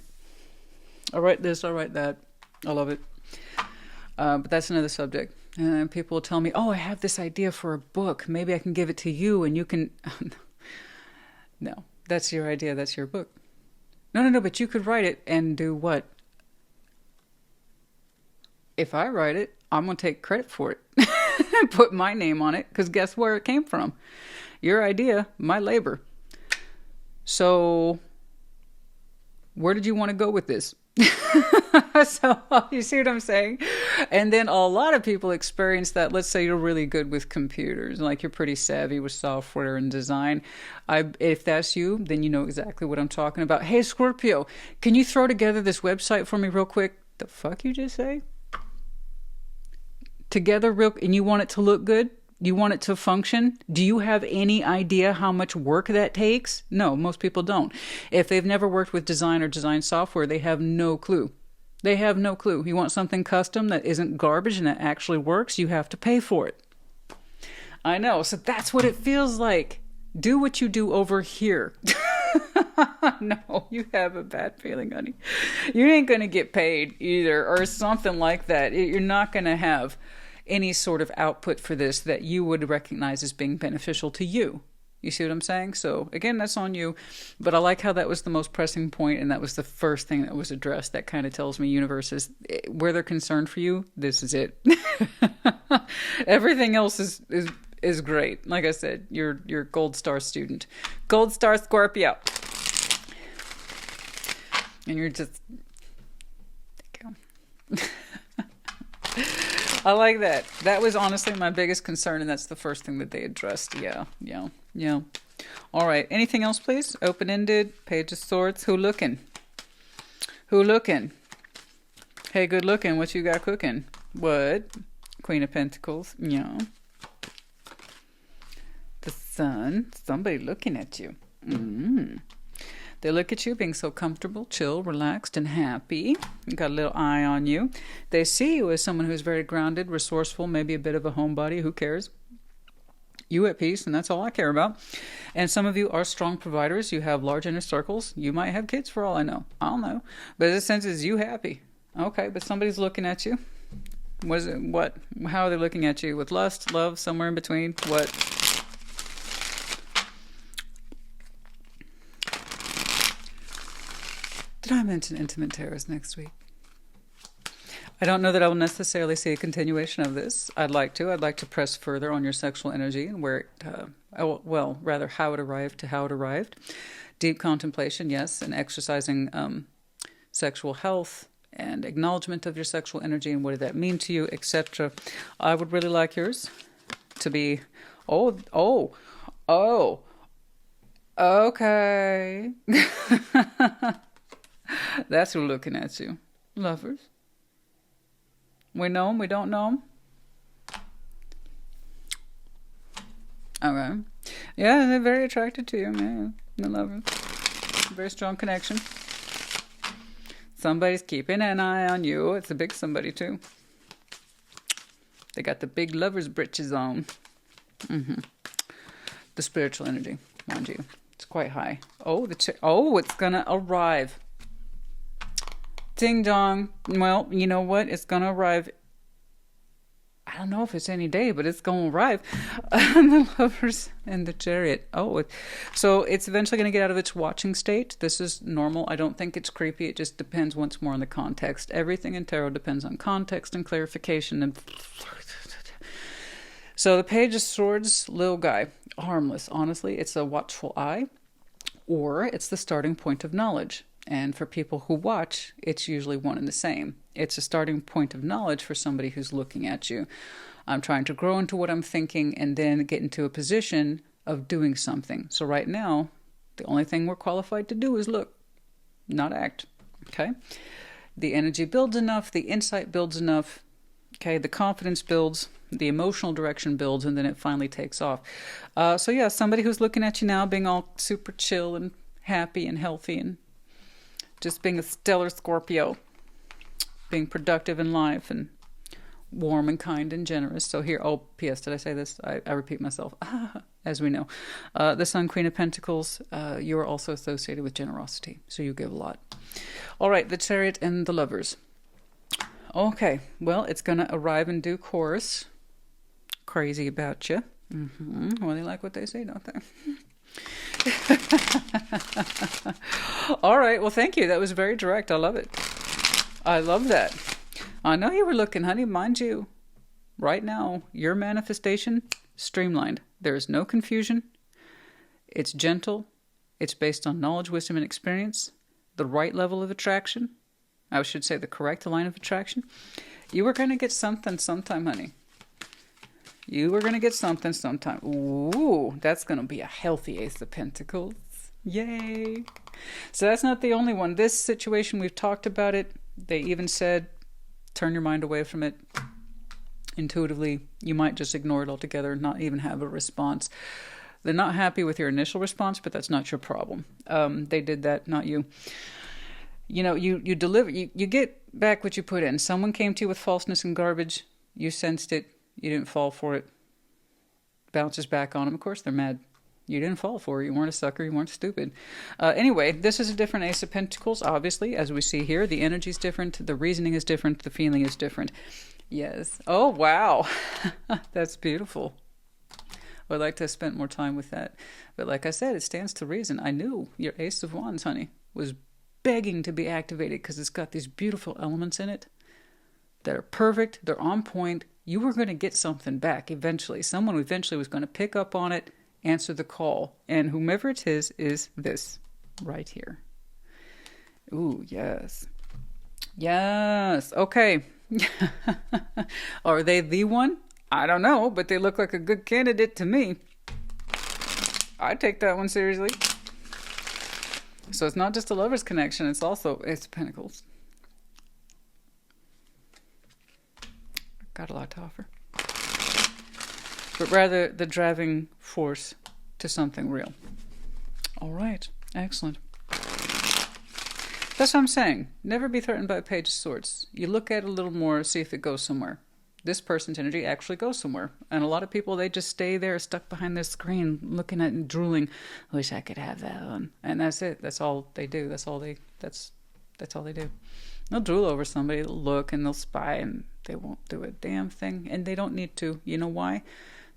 I write this, I write that. I love it. But that's another subject. And people will tell me, oh, I have this idea for a book. Maybe I can give it to you and you can... No, that's your idea. That's your book. No, but you could write it and do what? If I write it, I'm going to take credit for it. Put my name on it, because guess where it came from? Your idea, my labor. So, where did you want to go with this? So, you see what I'm saying? And then a lot of people experience that. Let's say you're really good with computers, like you're pretty savvy with software and design. If that's you, then you know exactly what I'm talking about. Hey, Scorpio, can you throw together this website for me real quick? The fuck you just say? Together real, and you want it to look good? You want it to function? Do you have any idea how much work that takes? No, most people don't. If they've never worked with design or design software, they have no clue. They have no clue. You want something custom that isn't garbage and that actually works, you have to pay for it. I know, so that's what it feels like. Do what you do over here. No, you have a bad feeling, honey. You ain't going to get paid either, or something like that. You're not going to have any sort of output for this that you would recognize as being beneficial to you. You see what I'm saying? So again, that's on you. But I like how that was the most pressing point, and that was the first thing that was addressed. That kind of tells me universe is where they're concerned for you. This is it. Everything else is great. Like I said, you're gold star student, gold star Scorpio, and you're just. Thank you. I like that. That was honestly my biggest concern, and that's the first thing that they addressed. Yeah. All right. Anything else, please? Open-ended, Page of Swords. Who looking? Hey, good looking. What you got cooking? What? Queen of Pentacles. Yeah. The Sun. Somebody looking at you. They look at you being so comfortable, chill, relaxed, and happy. You got a little eye on you. They see you as someone who's very grounded, resourceful, maybe a bit of a homebody. Who cares? You at peace, and that's all I care about. And some of you are strong providers. You have large inner circles. You might have kids for all I know. I don't know. But it senses you happy. Okay, but somebody's looking at you. What is it? What? How are they looking at you? With lust, love, somewhere in between? What? Did I mention intimate tarots next week? I don't know that I will necessarily see a continuation of this. I'd like to press further on your sexual energy and where it, well, rather how it arrived to how it arrived. Deep contemplation, yes, and exercising sexual health and acknowledgement of your sexual energy and what did that mean to you, etc. I would really like yours to be, okay. That's who's looking at you. Lovers. We know them, we don't know them. Okay. Yeah, they're very attracted to you, man. The lovers. Very strong connection. Somebody's keeping an eye on you. It's a big somebody, too. They got the big lover's britches on. The spiritual energy, mind you. It's quite high. Oh, it's gonna arrive. Ding dong. Well, you know what? It's going to arrive. I don't know if it's any day, but it's going to arrive. The lovers and the chariot. So it's eventually going to get out of its watching state. This is normal. I don't think it's creepy. It just depends once more on the context. Everything in tarot depends on context and clarification. And so the Page of Swords, little guy, harmless. Honestly, it's a watchful eye, or it's the starting point of knowledge. And for people who watch, it's usually one and the same. It's a starting point of knowledge for somebody who's looking at you. I'm trying to grow into what I'm thinking and then get into a position of doing something. So right now, the only thing we're qualified to do is look, not act. Okay? The energy builds enough, the insight builds enough, okay? The confidence builds, the emotional direction builds, and then it finally takes off. So yeah, somebody who's looking at you now being all super chill and happy and healthy and just being a stellar Scorpio, being productive in life and warm and kind and generous. So here, P.S., did I say this? I repeat myself, as we know. The Sun, Queen of Pentacles, you are also associated with generosity, so you give a lot. All right, the Chariot and the Lovers. Okay, well, it's going to arrive in due course. Crazy about you. Well, they like what they say, don't they? All right, well, thank you. That was very direct. I love it. I love that. I know you were looking, honey. Mind you, right now, your manifestation, streamlined. There is no confusion. It's gentle. It's based on knowledge, wisdom, and experience. The right level of attraction. I should say the correct line of attraction. You were going to get something sometime, honey. You were going to get something sometime. Ooh, that's going to be a healthy Ace of Pentacles. Yay. So that's not the only one. This situation, we've talked about it. They even said, turn your mind away from it. Intuitively, you might just ignore it altogether, not even have a response. They're not happy with your initial response, but that's not your problem. They did that, not you. You know, you deliver, you get back what you put in. Someone came to you with falseness and garbage. You sensed it. You didn't fall for it. Bounces back on them. Of course, they're mad. You didn't fall for it. You weren't a sucker. You weren't stupid. Anyway, this is a different Ace of Pentacles, obviously, as we see here. The energy is different. The reasoning is different. The feeling is different. Yes. Oh, wow. That's beautiful. I'd like to have spent more time with that. But like I said, it stands to reason. I knew your Ace of Wands, honey, was begging to be activated because it's got these beautiful elements in it that are perfect. They're on point. You were going to get something back eventually. Someone eventually was going to pick up on it, answer the call. And whomever it is this right here. Ooh, yes. Yes. Okay. Are they the one? I don't know, but they look like a good candidate to me. I take that one seriously. So it's not just a lover's connection, it's also Ace of Pentacles. Got a lot to offer. But rather the driving force to something real. All right. Excellent. That's what I'm saying. Never be threatened by a Page of Swords. You look at it a little more, see if it goes somewhere. this person's energy actually goes somewhere. And a lot of people, they just stay there stuck behind their screen looking at it and drooling. I wish I could have that one. And that's it. That's all they do. That's all they do. They'll drool over somebody, they'll look and they'll spy, and they won't do a damn thing. And they don't need to. You know why?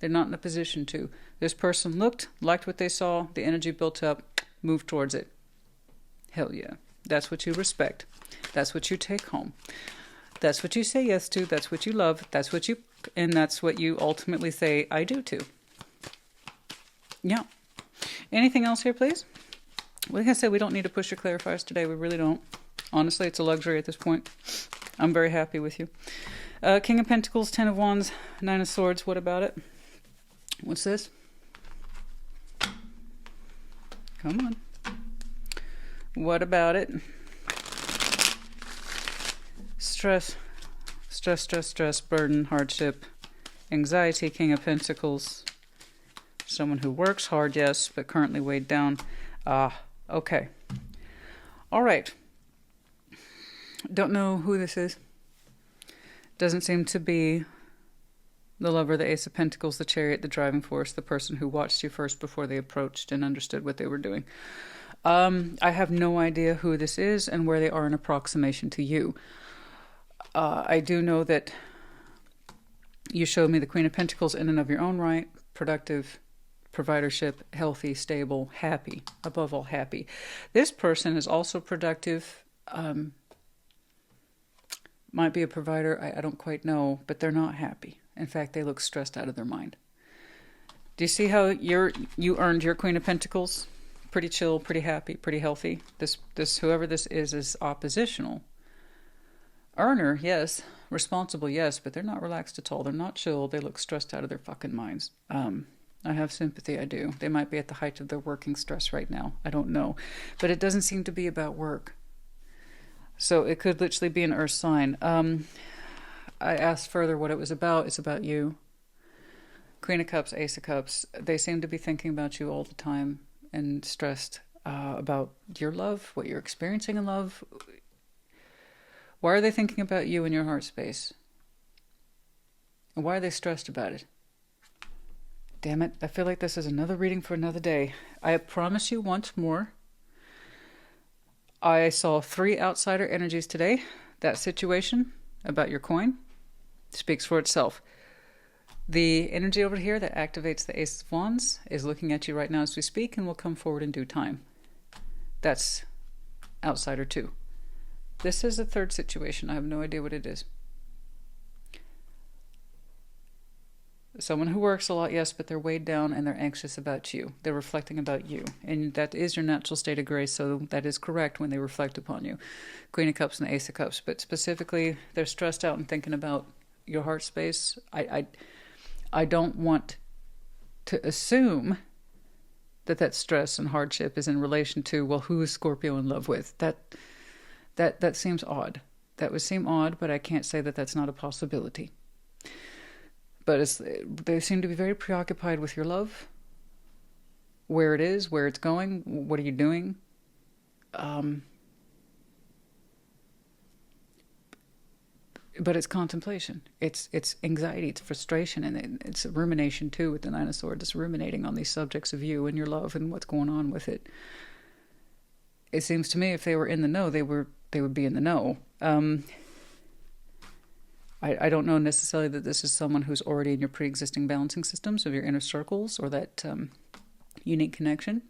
They're not in a position to. This person looked, liked what they saw, the energy built up, moved towards it. Hell yeah. That's what you respect. That's what you take home. That's what you say yes to. That's what you love. That's what you ultimately say I do to. Yeah. Anything else here, please? Like I said, we don't need to push your clarifiers today. We really don't. Honestly, it's a luxury at this point. I'm very happy with you. King of Pentacles, 10 of Wands, 9 of Swords. What about it? What's this? Come on. What about it? Stress, burden, hardship, anxiety, King of Pentacles. Someone who works hard, yes, but currently weighed down. Okay. All right. Don't know who this is. Doesn't seem to be the lover, the Ace of Pentacles, the Chariot, the driving force, the person who watched you first before they approached and understood what they were doing. I have no idea who this is and where they are in approximation to you. I do know that you showed me the Queen of Pentacles in and of your own right, productive, providership, healthy, stable, happy, above all happy. This person is also productive, might be a provider, I don't quite know, but they're not happy. In fact, they look stressed out of their mind. Do you see how you earned your Queen of Pentacles? Pretty chill, pretty happy, pretty healthy. This whoever this is oppositional. Earner, yes. Responsible, yes, but they're not relaxed at all. They're not chill. They look stressed out of their fucking minds. I have sympathy, I do. They might be at the height of their working stress right now. I don't know. But it doesn't seem to be about work. So it could literally be an earth sign. I asked further what it was about. It's about you. Queen of Cups, Ace of Cups. They seem to be thinking about you all the time and stressed about your love, what you're experiencing in love. Why are they thinking about you in your heart space? And why are they stressed about it? Damn it, I feel like this is another reading for another day. I promise you once more, I saw 3 outsider energies today. That situation about your coin speaks for itself. The energy over here that activates the Ace of Wands is looking at you right now as we speak and will come forward in due time. That's outsider 2. This is the third situation. I have no idea what it is. Someone who works a lot, yes, but they're weighed down and they're anxious about you. They're reflecting about you. And that is your natural state of grace, so that is correct when they reflect upon you. Queen of Cups and Ace of Cups. But specifically, they're stressed out and thinking about your heart space. I don't want to assume that stress and hardship is in relation to, well, who is Scorpio in love with? That seems odd. That would seem odd, but I can't say that that's not a possibility. But they seem to be very preoccupied with your love, where it is, where it's going, what are you doing. But it's contemplation. It's anxiety, it's frustration, and it's rumination too with the Nine of Swords. It's ruminating on these subjects of you and your love and what's going on with it. It seems to me if they were in the know, they would be in the know. I don't know necessarily that this is someone who's already in your pre-existing balancing systems of your inner circles or that unique connection.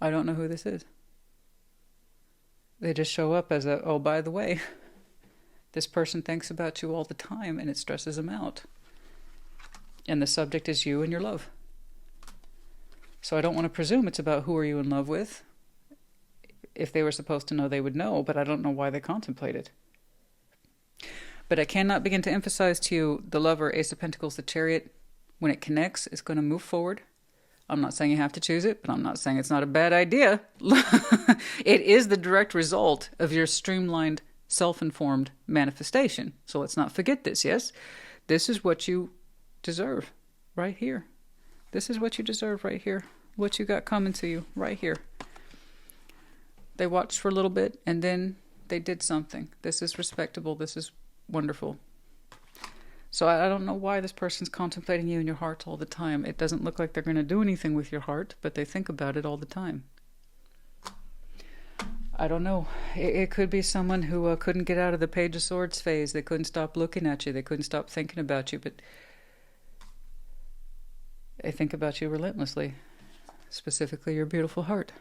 I don't know who this is. They just show up as oh, by the way, this person thinks about you all the time and it stresses them out. And the subject is you and your love. So I don't want to presume it's about who are you in love with. If they were supposed to know, they would know, but I don't know why they contemplate it. But I cannot begin to emphasize to you the lover, Ace of Pentacles, the Chariot, when it connects, it's going to move forward. I'm not saying you have to choose it, but I'm not saying it's not a bad idea. It is the direct result of your streamlined, self-informed manifestation. So let's not forget this, yes? This is what you deserve right here. This is what you deserve right here. What you got coming to you right here. They watched for a little bit and then they did something. This is respectable. This is wonderful. So I don't know why this person's contemplating you in your heart all the time. It doesn't look like they're going to do anything with your heart, but they think about it all the time. I don't know. It could be someone who couldn't get out of the Page of Swords phase. They couldn't stop looking at you. They couldn't stop thinking about you, but they think about you relentlessly, specifically your beautiful heart.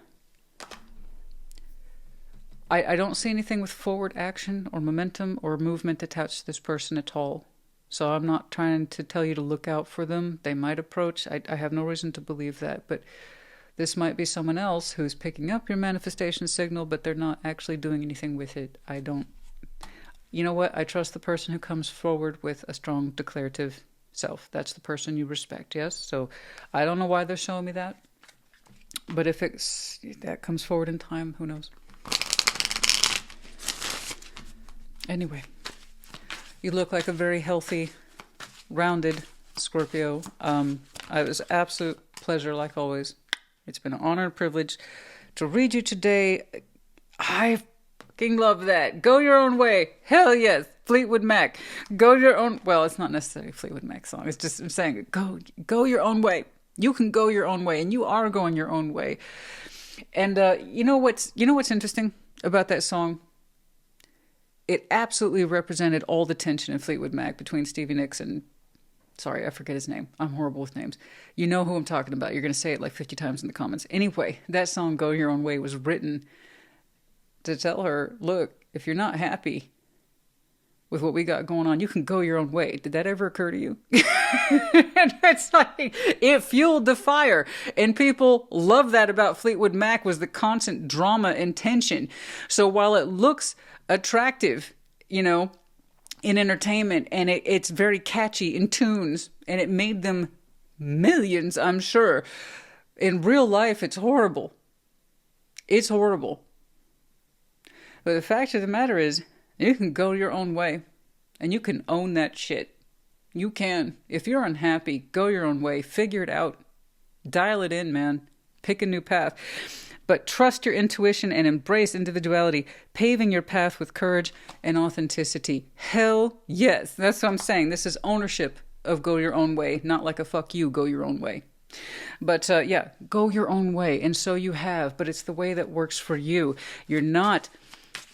I don't see anything with forward action or momentum or movement attached to this person at all. So I'm not trying to tell you to look out for them. They might approach. I have no reason to believe that, but this might be someone else who's picking up your manifestation signal, but they're not actually doing anything with it. You know what? I trust the person who comes forward with a strong declarative self. That's the person you respect, yes? So I don't know why they're showing me that, but if that comes forward in time, who knows? Anyway, you look like a very healthy, rounded Scorpio. It was an absolute pleasure, like always. It's been an honor and privilege to read you today. I fucking love that. Go your own way. Hell yes. Fleetwood Mac. Go your own... Well, it's not necessarily a Fleetwood Mac song. It's just I'm saying go your own way. You can go your own way, and you are going your own way. And you know what's interesting about that song? It absolutely represented all the tension in Fleetwood Mac between Stevie Nicks and... Sorry, I forget his name. I'm horrible with names. You know who I'm talking about. You're going to say it like 50 times in the comments. Anyway, that song, Go Your Own Way, was written to tell her, look, if you're not happy with what we got going on, you can go your own way. Did that ever occur to you? And it's like, it fueled the fire. And people love that about Fleetwood Mac, was the constant drama and tension. So while it looks attractive, in entertainment, and it's very catchy in tunes, and it made them millions, I'm sure. In real life, it's horrible. It's horrible. But the fact of the matter is, you can go your own way, and you can own that shit. You can. If you're unhappy, go your own way. Figure it out. Dial it in, man. Pick a new path. But trust your intuition and embrace individuality, paving your path with courage and authenticity. Hell yes. That's what I'm saying. This is ownership of go your own way, not like a fuck you, go your own way. But yeah, go your own way. And so you have, but it's the way that works for you. You're not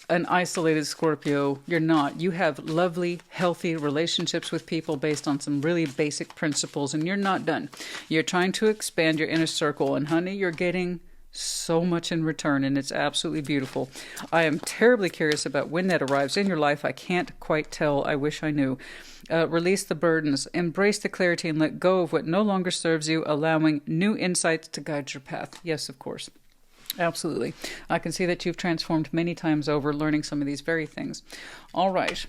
an isolated Scorpio. You're not. You have lovely, healthy relationships with people based on some really basic principles, and you're not done. You're trying to expand your inner circle, and honey, you're getting so much in return, and it's absolutely beautiful. I am terribly curious about when that arrives in your life. I can't quite tell. I wish I knew. Release the burdens, embrace the clarity, and let go of what no longer serves you, allowing new insights to guide your path. Yes, of course. Absolutely. I can see that you've transformed many times over, learning some of these very things. All right.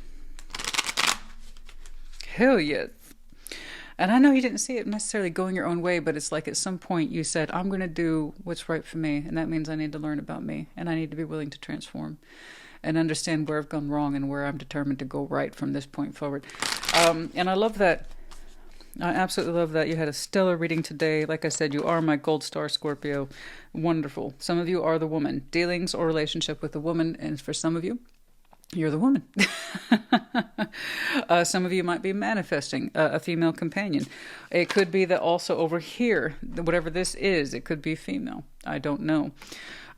Hell yes. And I know you didn't see it necessarily going your own way, but it's like at some point you said, I'm going to do what's right for me. And that means I need to learn about me, and I need to be willing to transform and understand where I've gone wrong and where I'm determined to go right from this point forward. And I love that. I absolutely love that. You had a stellar reading today. Like I said, you are my gold star Scorpio. Wonderful. Some of you are the woman. Dealings or relationship with a woman. And for some of you, you're the woman. Some of you might be manifesting a female companion. It could be that also over here, whatever this is, it could be female. I don't know.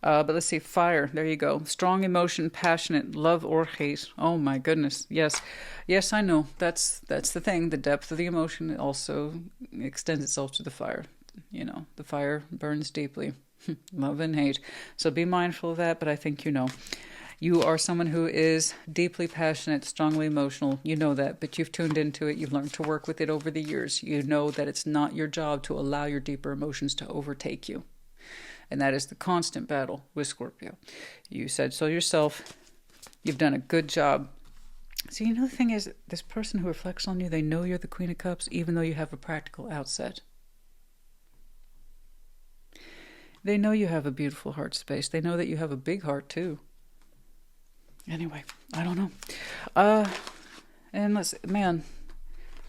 But let's see, fire. There you go. Strong emotion, passionate, love or hate. Oh my goodness. Yes. Yes, I know. That's the thing. The depth of the emotion also extends itself to the fire. The fire burns deeply. Love and hate. So be mindful of that, but I think you know. You are someone who is deeply passionate, strongly emotional. You know that, but you've tuned into it. You've learned to work with it over the years. You know that it's not your job to allow your deeper emotions to overtake you. And that is the constant battle with Scorpio. You said so yourself. You've done a good job. So the thing is, this person who reflects on you, they know you're the Queen of Cups, even though you have a practical outset. They know you have a beautiful heart space. They know that you have a big heart, too. Anyway, I don't know. And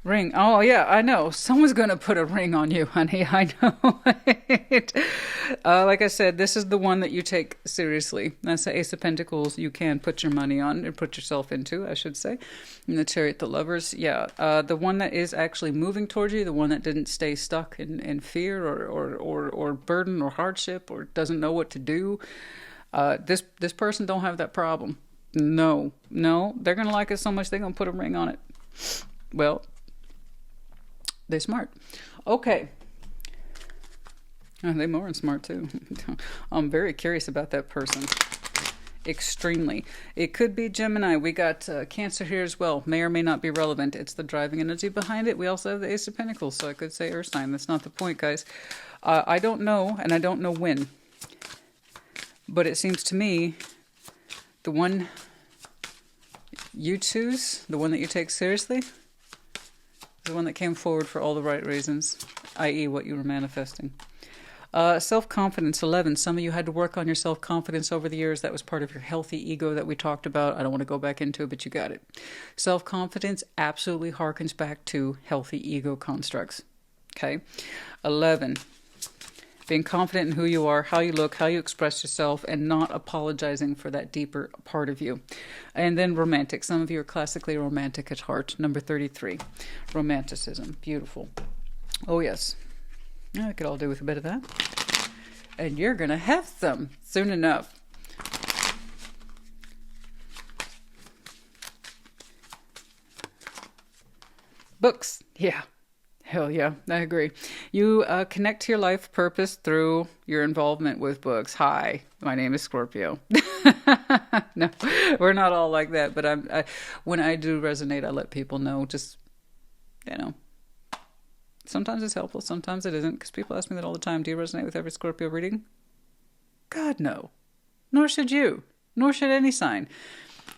ring. Oh, yeah, I know. Someone's going to put a ring on you, honey. I know it. Like I said, this is the one that you take seriously. That's the Ace of Pentacles you can put your money on or put yourself into, I should say. And the Chariot, the Lovers, yeah. The one that is actually moving towards you, the one that didn't stay stuck in fear or burden or hardship or doesn't know what to do. This person don't have that problem. No, they're going to like it so much they're going to put a ring on it. Well, they're smart. Okay. Oh, they're more than smart too. I'm very curious about that person. Extremely. It could be Gemini. We got Cancer here as well. May or may not be relevant. It's the driving energy behind it. We also have the Ace of Pentacles, so I could say Earth sign. That's not the point, guys. I don't know, and I don't know when. But it seems to me the one you choose, the one that you take seriously, the one that came forward for all the right reasons, i.e. what you were manifesting. Self-confidence, 11. Some of you had to work on your self-confidence over the years. That was part of your healthy ego that we talked about. I don't want to go back into it, but you got it. Self-confidence absolutely harkens back to healthy ego constructs. Okay. 11. Being confident in who you are, how you look, how you express yourself, and not apologizing for that deeper part of you. And then romantic. Some of you are classically romantic at heart. Number 33. Romanticism. Beautiful. Oh, yes. I could all do with a bit of that. And you're going to have some soon enough. Books. Yeah. Hell yeah, I agree. You connect to your life purpose through your involvement with books. Hi, my name is Scorpio. No, we're not all like that, but when I do resonate, I let people know. Just, sometimes it's helpful, sometimes it isn't, because people ask me that all the time. Do you resonate with every Scorpio reading? God, no. Nor should you. Nor should any sign.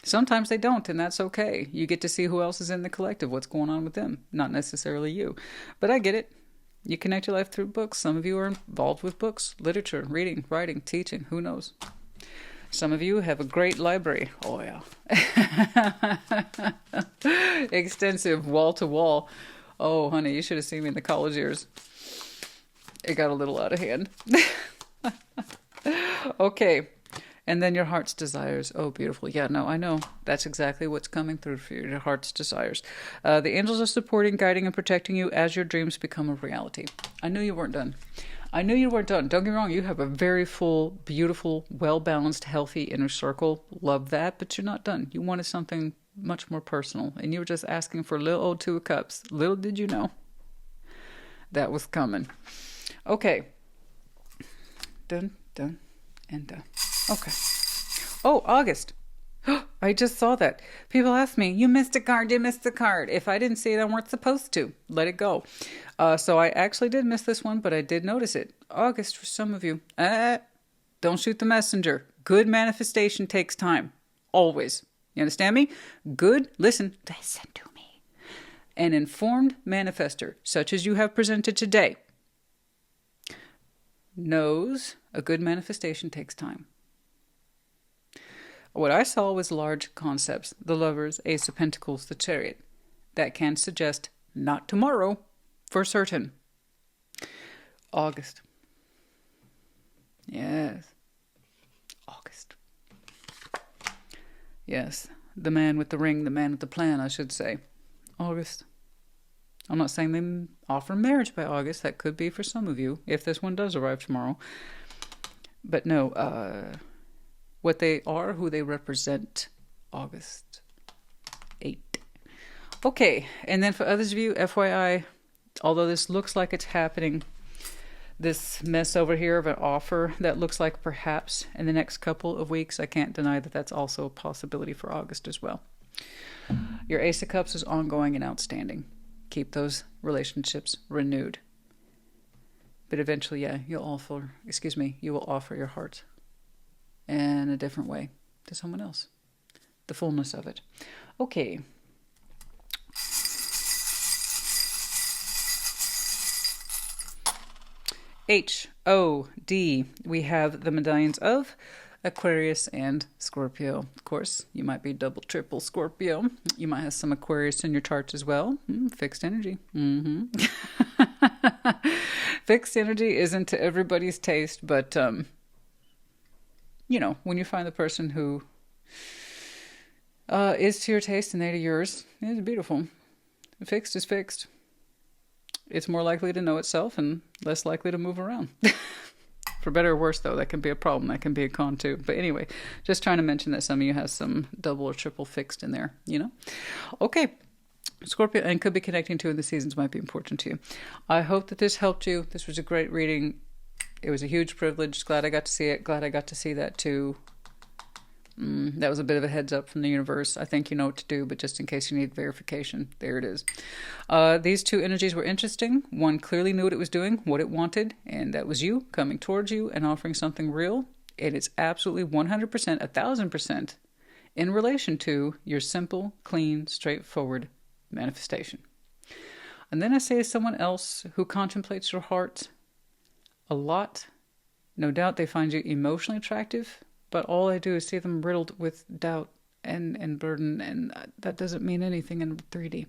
Sometimes they don't, and that's okay. You get to see who else is in the collective, what's going on with them, not necessarily you. But I get it. You connect your life through books. Some of you are involved with books, literature, reading, writing, teaching, who knows. Some of you have a great library. Oh, yeah. Extensive, wall to wall. Oh, honey, you should have seen me in the college years. It got a little out of hand. Okay. And then your heart's desires. Oh, beautiful. Yeah, no, I know. That's exactly what's coming through for you, your heart's desires. The angels are supporting, guiding, and protecting you as your dreams become a reality. I knew you weren't done. I knew you weren't done. Don't get me wrong. You have a very full, beautiful, well-balanced, healthy inner circle. Love that, but you're not done. You wanted something much more personal, and you were just asking for a little old 2 of cups. Little did you know that was coming. Okay. Done, and done. Okay. Oh, August. I just saw that. People ask me, you missed a card, you missed a card. If I didn't see it, I weren't supposed to. Let it go. So I actually did miss this one, but I did notice it. August for some of you. Don't shoot the messenger. Good manifestation takes time. Always. You understand me? Listen to me. An informed manifester, such as you have presented today, knows a good manifestation takes time. What I saw was large concepts, the Lovers, Ace of Pentacles, the Chariot, that can suggest not tomorrow, for certain. August. Yes. August. Yes. The man with the ring, the man with the plan, I should say. August. I'm not saying they offer marriage by August. That could be for some of you, if this one does arrive tomorrow. But no, what they are, who they represent, August 8. Okay, and then for others of you, FYI, although this looks like it's happening, this mess over here of an offer that looks like perhaps in the next couple of weeks, I can't deny that that's also a possibility for August as well. Your Ace of Cups is ongoing and outstanding. Keep those relationships renewed. But eventually, yeah, you will offer your heart in a different way to someone else. The fullness of it. Okay. HOD. We have the medallions of Aquarius and Scorpio. Of course, you might be double, triple Scorpio. You might have some Aquarius in your chart as well. Fixed energy. Fixed energy isn't to everybody's taste, but, you know, when you find the person who is to your taste and they to yours, it's beautiful. Fixed is fixed. It's more likely to know itself and less likely to move around. For better or worse, though, that can be a problem. That can be a con, too. But anyway, just trying to mention that some of you have some double or triple fixed in there, you know? Okay. Scorpio, and could be connecting to in the seasons might be important to you. I hope that this helped you. This was a great reading. It was a huge privilege. Glad I got to see it. Glad I got to see that, too. That was a bit of a heads up from the universe. I think you know what to do, but just in case you need verification, there it is. These two energies were interesting. One clearly knew what it was doing, what it wanted, and that was you coming towards you and offering something real. It is absolutely 100%, 1000% in relation to your simple, clean, straightforward manifestation. And then I say, as someone else who contemplates your heart a lot, no doubt they find you emotionally attractive, but all I do is see them riddled with doubt and burden, and that doesn't mean anything in 3D.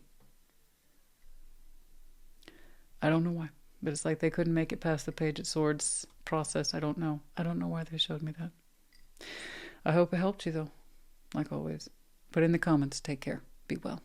I don't know why, but it's like they couldn't make it past the Page of Swords process. I don't know. I don't know why they showed me that. I hope it helped you, though, like always. Put in the comments. Take care. Be well.